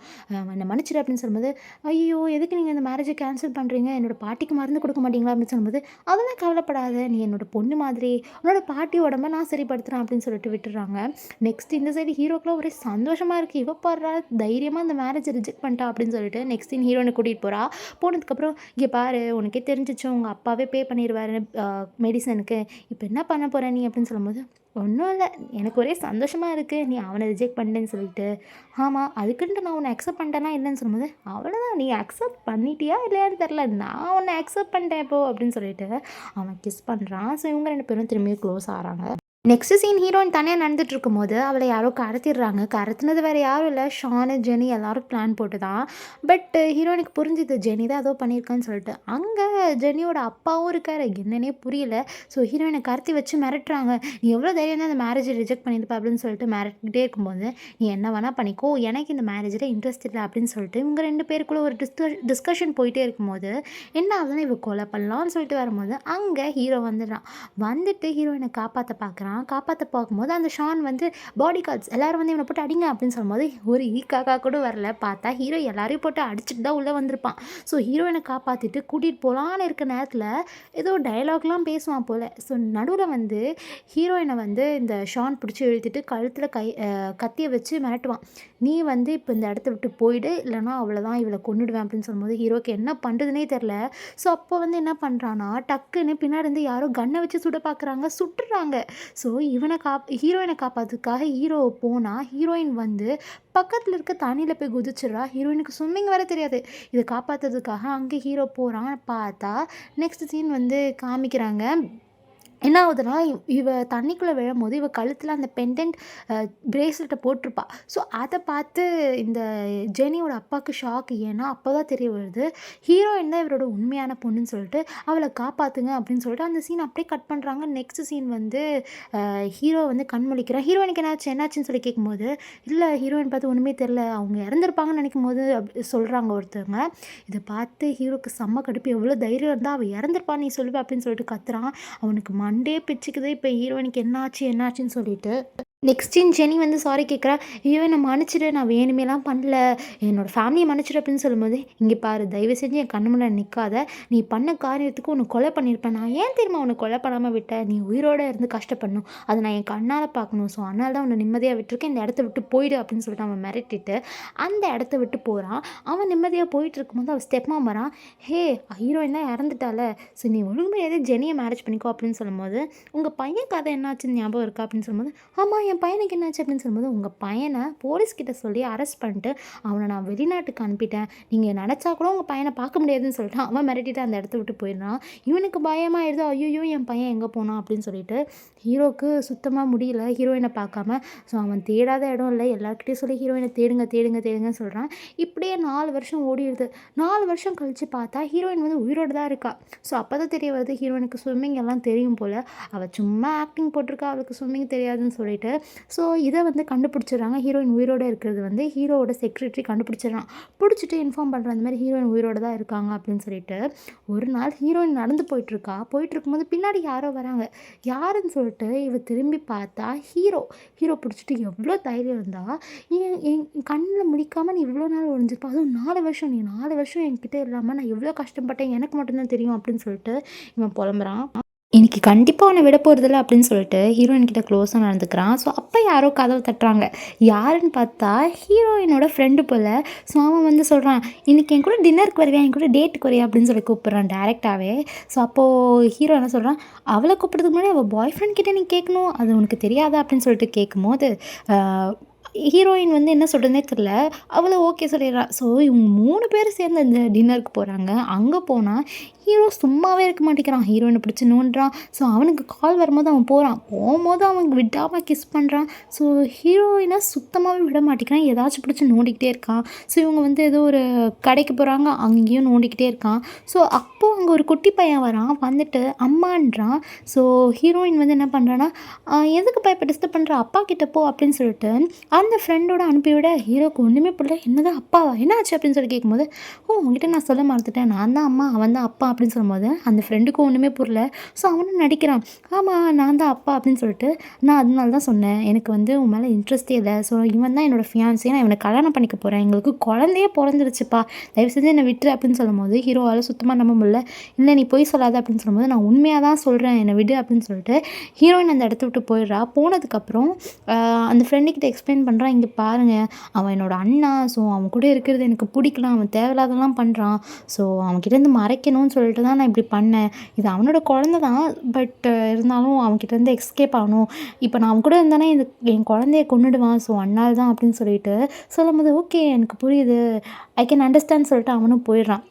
என்னை மன்னிச்சிடு அப்படின்னு சொல்லும்போது, ஐயோ எதுக்கு நீங்கள் இந்த மேரேஜை கேன்சல் பண்ணுறீங்க, என்னோட பாட்டிக்கு மருந்து கொடுக்க மாட்டீங்களா அப்படின்னு சொல்லும்போது, அதெல்லாம் கவலைப்படாத, நீ என்னோட பொண்ணு மாதிரி, உன்னோட பாட்டி உடம்ப நான் சரிப்படுத்துகிறேன் அப்படின்னு சொல்லிட்டு விட்டுறாங்க. நெக்ஸ்ட் இந்த சைடு ஹீரோக்கெலாம் ஒரே சந்தோஷமாக இருக்குது, இவ பாடுறா தைரியமாக இந்த மேரேஜை ரிஜெக்ட் பண்ணிட்டா அப்படின்னு சொல்லிட்டு நெக்ஸ்ட் ஹீரோனை கூட்டிகிட்டு போகிறா. போனதுக்கப்புறம் இங்கே பாரு உனக்கே தெரிஞ்சிச்சு உங்கள் அப்பாவே பே பண்ணிடுவார் மெடிசனுக்கு, இப்போ என்ன பண்ண போகிற நீ அப்படின்னு சொல்லும்போது, ஒன்றும் இல்லை எனக்கு ஒரே சந்தோஷமாக இருக்குது நீ அவனை ரிஜெக்ட் பண்ணிட்டேன்னு சொல்லிட்டு. ஆமாம் அதுக்குன்ட்டு நான் உன்னை அக்செப்ட் பண்ணிட்டேன்னா இல்லைன்னு சொல்லும்போது, அவ்வளோதான் நீ அக்செப்ட் பண்ணிட்டியா இல்லையான்னு தெரில, நான் உன்னை அக்செப்ட் பண்ணிட்டேன் இப்போ அப்படின்னு சொல்லிட்டு அவன் கிஸ் பண்ணுறான். ஸோ இவங்க 2 பேரும் திரும்பியும் க்ளோஸ் ஆகிறாங்க. நெக்ஸ்ட் சீன் ஹீரோயின் தனியாக நடந்துட்டு இருக்கும்போது அவளை யாரோ கடத்திடுறாங்க. கடத்தினது வேறு யாரும் இல்லை, ஷானு ஜெனி எல்லோரும் பிளான் போட்டு தான். பட் ஹீரோயினுக்கு புரிஞ்சுது ஜெனி தான் ஏதோ பண்ணியிருக்கான்னு சொல்லிட்டு. அங்கே ஜெனியோட அப்பாவும் இருக்கார், என்னன்னே புரியல. ஸோ ஹீரோயினை கடத்தி வச்சு மிரட்டுறாங்க, நீ எவ்வளோ தைரியம் தான் இந்த மேரேஜை ரிஜெக்ட் பண்ணியிருப்ப அப்படின்னு சொல்லிட்டு மிரட்டிக்கிட்டே இருக்கும்போது, நீ என்ன வேணால் பண்ணிக்கோ எனக்கு இந்த மேரேஜில் இன்ட்ரெஸ்ட் இல்லை அப்படின்னு சொல்லிட்டு இவங்க 2 பேருக்குள்ளே ஒரு டிஸ்கஷன் போயிட்டே இருக்கும்போது என்ன ஆகுதுன்னா, இவ கொலை பண்ணலாம்னு சொல்லிட்டு வரும்போது அங்கே ஹீரோ வந்துடுறான். வந்துட்டு ஹீரோயினை காப்பாற்ற பார்க்குறான். போகிறான். காப்பாற்ற பார்க்கும்போது அந்த ஷான் வந்து பாடி கார்ட்ஸ் எல்லோரும் வந்து இவனை போட்டு அடிங்க அப்படின்னு சொல்லும்போது ஒரு காக்கா கூட வரல. பார்த்தா ஹீரோ எல்லாரையும் போட்டு அடிச்சுட்டு தான் உள்ளே வந்திருப்பான். ஸோ ஹீரோயினை காப்பாற்றிட்டு கூட்டிகிட்டு போகலான்னு இருக்க நேரத்தில் ஏதோ டயலாக்லாம் பேசுவான் போல். ஸோ நடுவில் வந்து ஹீரோயினை வந்து இந்த ஷான் பிடிச்சி இழுத்துட்டு கழுத்தில் கத்தியை வச்சு மிரட்டுவான். நீ வந்து இப்போ இந்த இடத்த விட்டு போயிடு, இல்லைனா அவ்வளோதான், இவளை கொன்னுடுவேன் அப்படின்னு சொல்லும்போது ஹீரோக்கு என்ன பண்ணுறதுனே தெரில. ஸோ அப்போ வந்து என்ன பண்ணுறான்னா டக்குன்னு பின்னாடி இருந்து யாரோ கன்னை வச்சு சுட பார்க்குறாங்க, சுட்டுறாங்க. ஸோ ஹீரோயினை காப்பாற்றுறதுக்காக ஹீரோ போனால் ஹீரோயின் வந்து பக்கத்தில் இருக்க தண்ணியில் போய் குதிச்சிடுறா. ஹீரோயினுக்கு ஸ்விம்மிங் வேறு தெரியாது. இதை காப்பாற்றுறதுக்காக அங்கே ஹீரோ போகிறான். பார்த்தா நெக்ஸ்ட் சீன் வந்து காமிக்கிறாங்க. என்ன ஆகுதுன்னா, இவ தண்ணிக்குள்ளே விழும்போது இவ கழுத்தில் அந்த பெண்டன்ட் பிரேஸ்லெட்டை போட்டிருப்பா. ஸோ அதை பார்த்து இந்த ஜெனியோட அப்பாவுக்கு ஷாக். ஏன்னா அப்போ தான் தெரிய வருது ஹீரோயின் தான் இவரோட உண்மையான பொண்ணுன்னு சொல்லிட்டு. அவளை காப்பாற்றுங்க அப்படின்னு சொல்லிட்டு அந்த சீன் அப்படியே கட் பண்ணுறாங்க. நெக்ஸ்ட் சீன் வந்து ஹீரோ வந்து கண்முழிக்கிறான். ஹீரோயினுக்கு என்னாச்சுன்னு சொல்லி கேட்கும்போது, இல்லை ஹீரோயின் பார்த்து ஒன்றுமே தெரில, அவங்க இறந்துருப்பாங்கன்னு நினைக்கும் போது அப்படி சொல்கிறாங்க ஒருத்தவங்க. இதை பார்த்து ஹீரோக்கு செம்ம கடுப்பு. எவ்வளோ தைரியம் இருந்தால் அவள் இறந்துருப்பான்னு நீ சொல்லுவ அப்படின்னு சொல்லிட்டு கத்துறான். அவனுக்கு மண்டே பிச்சுக்குது. இப்போ ஹீரோயினுக்கு என்னாச்சுன்னு சொல்லிட்டு நெக்ஸ்ட் சீன் ஜெனி வந்து சாரி கேட்குறா. ஐயோ என்னை மன்னிச்சிடு, நான் வேணுமேலாம் பண்ணல, என்னோடய ஃபேமிலியை மன்னிச்சிடு அப்படின்னு சொல்லும்போது, இங்கே பாரு தயவு செஞ்சு என் கண்ணு முன்னாடி நிற்காத, நீ பண்ண காரியத்துக்கு உன்னை கொலை பண்ணியிருப்பேன். நான் ஏன் தெரியுமா உன்னை கொலை பண்ணாமல் விட்டேன்? நீ உயிரோடு இருந்து கஷ்டப்படணும், அதை நான் என் கண்ணால் பார்க்கணும். ஸோ அதனால தான் உன்னை நிம்மதியாக விட்டுருக்கேன், இந்த இடத்த விட்டு போயிடு அப்படின்னு சொல்லிட்டு அவன் மிரட்டிட்டு அந்த இடத்த விட்டு போகிறான். அவன் நிம்மதியாக போயிட்டு இருக்கும்போது அவன் ஸ்டெப்மாக வரான். ஹே ஹீரோயின் தான் இறந்துட்டால, ஸோ நீ ஒழுங்குமையாக ஜெனியை மேரேஜ் பண்ணிக்கோ அப்படின்னு சொல்லும்போது, உங்கள் பையன் கதை என்னாச்சுன்னு ஞாபகம் இருக்கா அப்படின்னு சொல்லும்போது, ஆமாம் என் பையனுக்கு என்னாச்சு அப்படின்னு சொல்லும்போது, உங்கள் பையனை போலீஸ்கிட்ட சொல்லி அரெஸ்ட் பண்ணிட்டு அவனை நான் வெளிநாட்டுக்கு அனுப்பிட்டேன், நீங்கள் நினச்சா கூட உங்கள் பையனை பார்க்க முடியாதுன்னு சொல்லிட்டு அவன் மிரட்டிட்டு அந்த இடத்த விட்டு போயிடுறான். இவனுக்கு பயமாகிடுது, ஐயோ என் பையன் எங்கே போனான் அப்படின்னு சொல்லிட்டு. ஹீரோக்கு சுத்தமாக முடியல ஹீரோயினை பார்க்காம. ஸோ அவன் தேடாத இடம் இல்லை, எல்லாருக்கிட்டையும் சொல்லி ஹீரோயினை தேடுங்கன்னு சொல்கிறான். இப்படியே 4 வருஷம் ஓடிடுது. 4 வருஷம் கழித்து பார்த்தா ஹீரோயின் வந்து உயிரோடு தான் இருக்கா. ஸோ அப்போ தான் தெரிய வருது ஹீரோயினுக்கு ஸ்விம்மிங் எல்லாம் தெரியும் போல். அவள் சும்மா ஆக்டிங் போட்டிருக்கா, அவளுக்கு ஸ்விம்மிங் தெரியாதுன்னு சொல்லிட்டு. ஸோ இதை வந்து கண்டுபிடிச்சிடுறாங்க. ஹீரோயின் உயிரோடு இருக்கிறது வந்து ஹீரோவோட செக்ரட்டரி கண்டுபிடிச்சிடறான். பிடிச்சிட்டு இன்ஃபார்ம் பண்ணுற அந்த மாதிரி ஹீரோயின் உயிரோடு தான் இருக்காங்க அப்படின்னு சொல்லிட்டு. ஒரு நாள் ஹீரோயின் நடந்து போயிட்டுருக்கும்போது பின்னாடி யாரோ வராங்க. யாருன்னு சொல்லிட்டு இவ திரும்பி பார்த்தா ஹீரோ பிடிச்சிட்டு, எவ்வளோ தைரியம் இருந்தால் என் கண்ணில் முடிக்காமல் நீ இவ்வளோ நாள் ஒழிஞ்சிருப்பா, அதுவும் 4 வருஷம், நீ 4 வருஷம் என்கிட்ட இல்லாமல் நான் எவ்வளோ கஷ்டப்பட்டேன், எனக்கு மட்டும்தான் தெரியும் அப்படின்னு சொல்லிட்டு இவன் புலம்புறான். இன்றைக்கி கண்டிப்பாக உன்னை விட போகிறதில்ல அப்படின்னு சொல்லிட்டு ஹீரோயின் கிட்ட க்ளோஸாக நடந்துக்கிறான். ஸோ அப்போ யாரோ கதவை தட்டுறாங்க. யாருன்னு பார்த்தா ஹீரோயினோட ஃப்ரெண்டு போல். ஸோ அவன் வந்து சொல்கிறான், இன்றைக்கி என் கூட டின்னருக்கு வருவியா, என் கூட டேட்டுக்கு வருவியா அப்படின்னு சொல்லி கூப்பிட்றான் டேரெக்டாகவே. ஸோ அப்போது ஹீரோ என்ன சொல்கிறான், அவளை கூப்பிட்றதுக்கு முன்னாடி அவள் பாய் ஃப்ரெண்ட் கிட்டே நீ கேட்கணும், அது உனக்கு தெரியாதா அப்படின்னு சொல்லிட்டு கேட்கும்போது ஹீரோயின் வந்து என்ன சொல்கிறதுனே தெரில. அவளை ஓகே சொல்லிடுறா. ஸோ இவங்க 3 பேர் சேர்ந்து அந்த டின்னருக்கு போகிறாங்க. அங்கே போனால் ஹீரோ சும்மாவே இருக்க மாட்டேங்கிறான். ஹீரோயினை பிடிச்சி நோண்டுறான். ஸோ அவனுக்கு கால் வரும்போது அவன் போகும்போது அவனுக்கு விடாமல் கிஸ் பண்ணுறான். ஸோ ஹீரோயினை சுத்தமாகவே விட மாட்டேங்கிறான். ஏதாச்சும் பிடிச்சி நோண்டிக்கிட்டே இருக்கான். ஸோ இவங்க வந்து ஏதோ ஒரு கடைக்கு போகிறாங்க, அங்கேயும் நோண்டிக்கிட்டே இருக்கான். ஸோ அப்போது அங்கே ஒரு குட்டி பையன் வரான். வந்துட்டு அம்மான்றான். ஸோ ஹீரோயின் வந்து என்ன பண்ணுறான்னா, எதுக்கு இப்போ டிஸ்டர்ப் பண்ணுற, அப்பா கிட்ட போ அப்படின்னு சொல்லிட்டு அந்த ஃப்ரெண்டோட அனுப்பிவிட. ஹீரோக்கு ஒன்றுமே புரியல. என்னதான் அப்பாவா, என்ன ஆச்சு அப்படின்னு சொல்லி கேட்கும்போது, உங்ககிட்ட நான் சொல்ல மறந்துட்டேன், நான் தான் அம்மா, அவன் தான் அப்பா அப்படின்னு சொல்லும்போது அந்த ஃப்ரெண்டுக்கும் ஒன்றுமே புரியல. ஸோ அவனும் நடிக்கிறான். ஆமாம் நான் தான் அப்பா அப்படின்னு சொல்லிட்டு, நான் அதனால தான் சொன்னேன், எனக்கு வந்து உன் மேலே இன்ட்ரெஸ்டே இல்லை. ஸோ இவன் தான் என்னோடய ஃபியான்ஸே, நான் இவனை கல்யாணம் பண்ணிக்க போகிறேன், எங்களுக்கு குழந்தையே பிறந்துருச்சுப்பா, தயவு செஞ்சு என்னை விட்டுரு அப்படின்னு சொல்லும்போது ஹீரோவால் சுத்தமாக நம்ப முடியல. இல்லை நீ போய் சொல்லாத அப்படின்னு சொல்லும்போது, நான் உண்மையாக தான் சொல்கிறேன், என்னை விடு அப்படின்னு சொல்லிட்டு ஹீரோயின் அந்த இடத்த விட்டு போயிடுறா. போனதுக்கப்புறம் அந்த ஃப்ரெண்டுக்கிட்ட எக்ஸ்பிளைன் பண்ணுறான், இங்கே பாருங்கள் அவன் என்னோட அண்ணா, ஸோ அவன் கூட இருக்கிறது எனக்கு பிடிக்கலாம், அவன் தேவையில்லாதெல்லாம் பண்ணுறான், ஸோ அவன்கிட்டேருந்து மறைக்கணும்னு சொல்லிட்டு தான் நான் இப்படி பண்ணேன், இது அவனோட குழந்தை தான், பட் இருந்தாலும் அவன்கிட்டேருந்து எஸ்கேப் ஆகணும், இப்போ நான் அவன் கூட இருந்தானே என் குழந்தைய கொன்னுடுவான், ஸோ அண்ணால் தான் அப்படின்னு சொல்லிட்டு சொல்லும்போது, ஓகே எனக்கு புரியுது, ஐ கேன் அண்டர்ஸ்டாண்ட் சொல்லிட்டு அவனும் போயிடுறான்.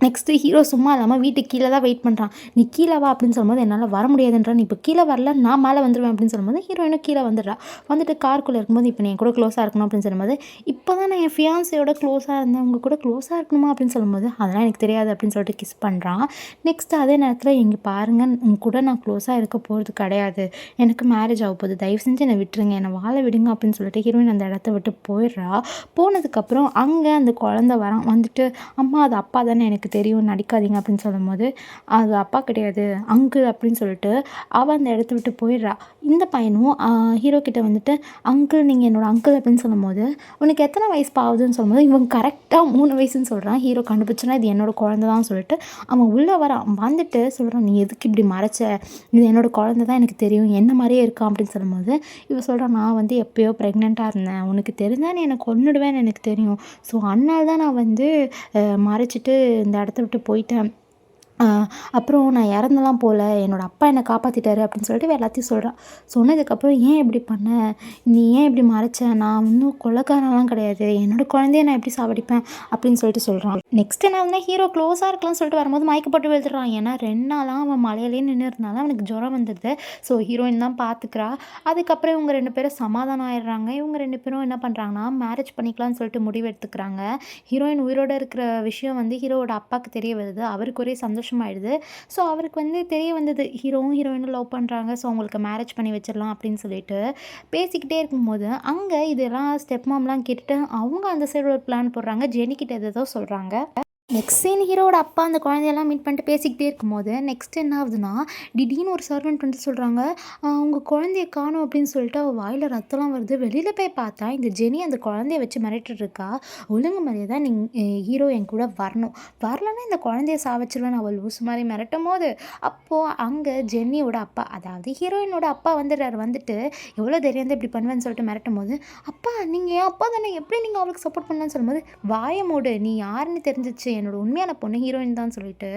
நெக்ஸ்ட்டு ஹீரோ சும்மா இல்லாமல் வீட்டுக்கு கீழே தான் வெயிட் பண்ணுறான். நீ கீழே வா அப்படின்னு சொல்லும்போது, என்னால் வர முடியாதுன்றான். நீ இப்போ கீழே வரல, நான் மேலே வந்துடுவேன் அப்படின்னு சொல்லும்போது ஹீரோயினும் கீழே வந்துடுறா. வந்துட்டு காருக்குள்ளே இருக்கும்போது, இப்போ நீ என் கூட க்ளோஸாக இருக்கணும் அப்படின்னு சொல்லும்போது, இப்போ தான் நான் என் ஃபியான்ஸையோட க்ளோஸாக இருந்தேன், உங்கள் கூட க்ளோஸாக இருக்கணுமா அப்படின்னு சொல்லும்போது, அதெல்லாம் எனக்கு தெரியாது அப்படின்னு சொல்லிட்டு கிஸ் பண்ணுறான். நெக்ஸ்ட்டு அதே நேரத்தில், இங்கே பாருங்கள் உங்க கூட நான் க்ளோஸாக இருக்க போகிறது கிடையாது, எனக்கு மேரேஜ் ஆக போகுது, தயவு செஞ்சு என்னை விட்டுருங்க, என்னை வாழ விடுங்க அப்படின்னு சொல்லிட்டு ஹீரோயின் அந்த இடத்த விட்டு போயிடுறா. போனதுக்கப்புறம் அங்கே அந்த குழந்தை வரான். வந்துட்டு, அம்மா அது அப்பா தானே, எனக்கு எனக்கு தெரியும் நடிக்காதீங்க அப்படின்னு சொல்லும்போது, அது அப்பா கிடையாது அங்கிள் அப்படின்னு சொல்லிட்டு அவள் அந்த இடத்த விட்டு போயிடுறா. இந்த பையனும் ஹீரோ கிட்ட வந்துட்டு, அங்கிள் நீங்கள் என்னோட அங்கிள் அப்படின்னு சொல்லும்போது, உனக்கு எத்தனை வயசு ஆகுதுன்னு சொல்லும்போது, இவன் கரெக்டாக 3 வயசுன்னு சொல்கிறான். ஹீரோ கண்டுபிடிச்சனா இது என்னோட குழந்தை தான் சொல்லிட்டு அவன் உள்ளே வரான். வந்துட்டு சொல்கிறான், நீ எதுக்கு இப்படி மறைச்ச, இது என்னோட குழந்தை தான் எனக்கு தெரியும், என்ன மாதிரியே இருக்கான் அப்படின்னு சொல்லும்போது, இவன் சொல்கிறான், நான் வந்து எப்போயோ ப்ரெக்னெண்ட்டாக இருந்தேன், உனக்கு தெரிஞ்சால் நீ என்னை கொன்னுடுவேன்னு எனக்கு தெரியும். ஸோ அதனால தான் நான் வந்து மறைச்சிட்டு இந்த இடத்த விட்டு போயிட்டேன். அ அப்புறம் நான் இறந்துலாம் போல. என்னோட அப்பா என்ன காப்பாத்திட்டாரு அப்படின்னு சொல்லிட்டு இவ எல்லாத்தையும் சொல்றா. சொன்னதுக்கப்புறம் ஏன் இப்படி பண்ண? நீ ஏன் இப்படி மறைச்ச? நான் ஒன்னும் கொலைக்காரன்லாம் கிடையாது. என்னோட குழந்தைய நான் எப்படி சாவடிப்பேன்? அப்படின்னு சொல்லிட்டு சொல்றான். நெக்ஸ்ட் என்ன ஆகுதுன்னா, ஹீரோ க்ளோஸா இருக்கலாம்னு சொல்லிட்டு வரும்போது மயக்கப்பட்டு விழுந்துடுறான். ஏன்னா 2 நாளா அவன் மலையிலேயே நின்னுறதுனால அவனுக்கு ஜுரம் வந்துடுது. ஸோ ஹீரோயின் தான் பார்த்துக்கிறா. அதுக்கப்புறம் இவங்க 2 பேரும் சமாதானம் ஆயிடுறாங்க. இவங்க 2 பேரும் என்ன பண்ணுறாங்கன்னா, மேரேஜ் பண்ணிக்கலாம்னு சொல்லிட்டு முடிவு எடுத்துக்கிறாங்க. ஹீரோயின் உயிரோட இருக்கிற விஷயம் வந்து ஹீரோவோட அப்பாவுக்கு தெரிய வருது. அவருக்கு ஒரே சந்தோஷமாயிடுது. ஸோ அவருக்கு வந்து தெரிய வந்தது, ஹீரோவும் ஹீரோயினும் லவ் பண்ணுறாங்க. ஸோ அவங்களுக்கு மேரேஜ் பண்ணி வச்சிடலாம் அப்படின்னு சொல்லிட்டு பேசிக்கிட்டே இருக்கும்போது, அங்கே இதெல்லாம் ஸ்டெப் மாம்லாம் கேட்டுட்டு அவங்க அந்த சைடு ஒரு பிளான் போடுறாங்க. ஜெனிக்கிட்ட ஏதேதோ சொல்கிறாங்க. நெக்ஸ்ட் சீன் ஹீரோவோட அப்பா அந்த குழந்தையெல்லாம் மீட் பண்ணிட்டு பேசிக்கிட்டே இருக்கும்போது, நெக்ஸ்ட் என்ன ஆகுதுன்னா, திடீர்னு ஒரு சர்வெண்ட் வந்து சொல்கிறாங்க, உங்கள் குழந்தைய காணோம் அப்படின்னு சொல்லிட்டு அவள் வாயில் ரத்தம்லாம் வருது. வெளியில் போய் பார்த்தா இந்த ஜெனி அந்த குழந்தைய வச்சு மிரட்டிட்டு இருக்கா. ஒழுங்கு மரியாதை ஹீரோ என் கூட வரணும், வரலன்னா இந்த குழந்தைய சாவச்சிருவேன் அவள் லூஸ் மாதிரி மிரட்டும் போது, அப்போது அங்கே ஜென்னியோட அப்பா, அதாவது ஹீரோயினோட அப்பா வந்துடுறாரு. வந்துட்டு எவ்வளோ தைரியம் தான் இப்படி பண்ணுவேன்னு சொல்லிட்டு மிரட்டும் போது, அப்பா நீங்கள் என் அப்பா தானே, எப்படி நீங்கள் அவளுக்கு சப்போர்ட் பண்ணலான்னு சொல்லும்போது, வாய மூடு, நீ யாருன்னு தெரிஞ்சிச்சு, என்னோட உண்மையான பொண்ணு ஹீரோயின் தான் சொல்லிட்டு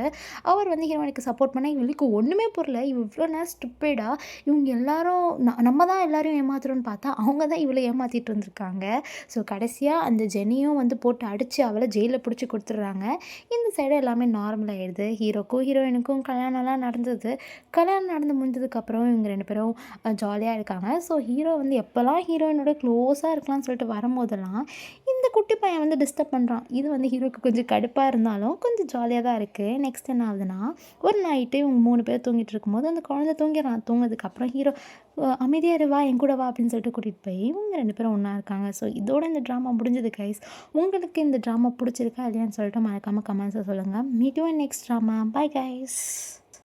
அவர் வந்து ஹீரோயினுக்கு சப்போர்ட் பண்ண இவளுக்கு ஒன்றுமே புரியல. இவ இவ்வளோ நேரம் ஸ்டூப்பிடா, இவங்க எல்லாரும் நம்ம தான் எல்லாரையும் ஏமாத்துறோன்னு பார்த்தா அவங்க தான் இவளை ஏமாற்றிட்டு இருந்திருக்காங்க. ஸோ கடைசியாக அந்த ஜெனியும் வந்து போட்டு அடித்து அவளை ஜெயிலில் பிடிச்சி கொடுத்துட்றாங்க. இந்த சைடு எல்லாமே நார்மல் ஆகிடுது. ஹீரோக்கும் ஹீரோயினுக்கும் கல்யாணம்லாம் நடந்தது. கல்யாணம் நடந்து முடிஞ்சதுக்கப்புறம் இவங்க 2 பேரும் ஜாலியாக இருக்காங்க. ஸோ ஹீரோ வந்து எப்போல்லாம் ஹீரோயினோட க்ளோஸாக இருக்கலாம்னு சொல்லிட்டு வரும்போதெல்லாம் இந்த குட்டி பையன் வந்து டிஸ்டர்ப் பண்ணுறான். இது வந்து ஹீரோக்கு கொஞ்சம் கடுப்பாக இருந்தாலும் கொஞ்சம் ஜாலியாக தான் இருக்குது. நெக்ஸ்ட் என்ன ஆகுதுன்னா, ஒரு நைட்டு இவங்க 3 பேர் தூங்கிட்டு இருக்கும்போது அந்த குழந்தை தூங்கிடுறான். தூங்கினதுக்கப்புறம் ஹீரோ அமைதியாக இரு, வா என் கூட வா அப்படின்னு சொல்லிட்டு கூட்டிகிட்டு போய் இவங்க 2 பேரும் ஒன்றா இருக்காங்க. ஸோ இதோட இந்த ட்ராமா முடிஞ்சது கைஸ். உங்களுக்கு இந்த ட்ராமா பிடிச்சிருக்கா இல்லையான்னு சொல்லிட்டு மறக்காமல் கமெண்ட்ஸை சொல்லுங்கள். Meet you in next drama. Bye guys.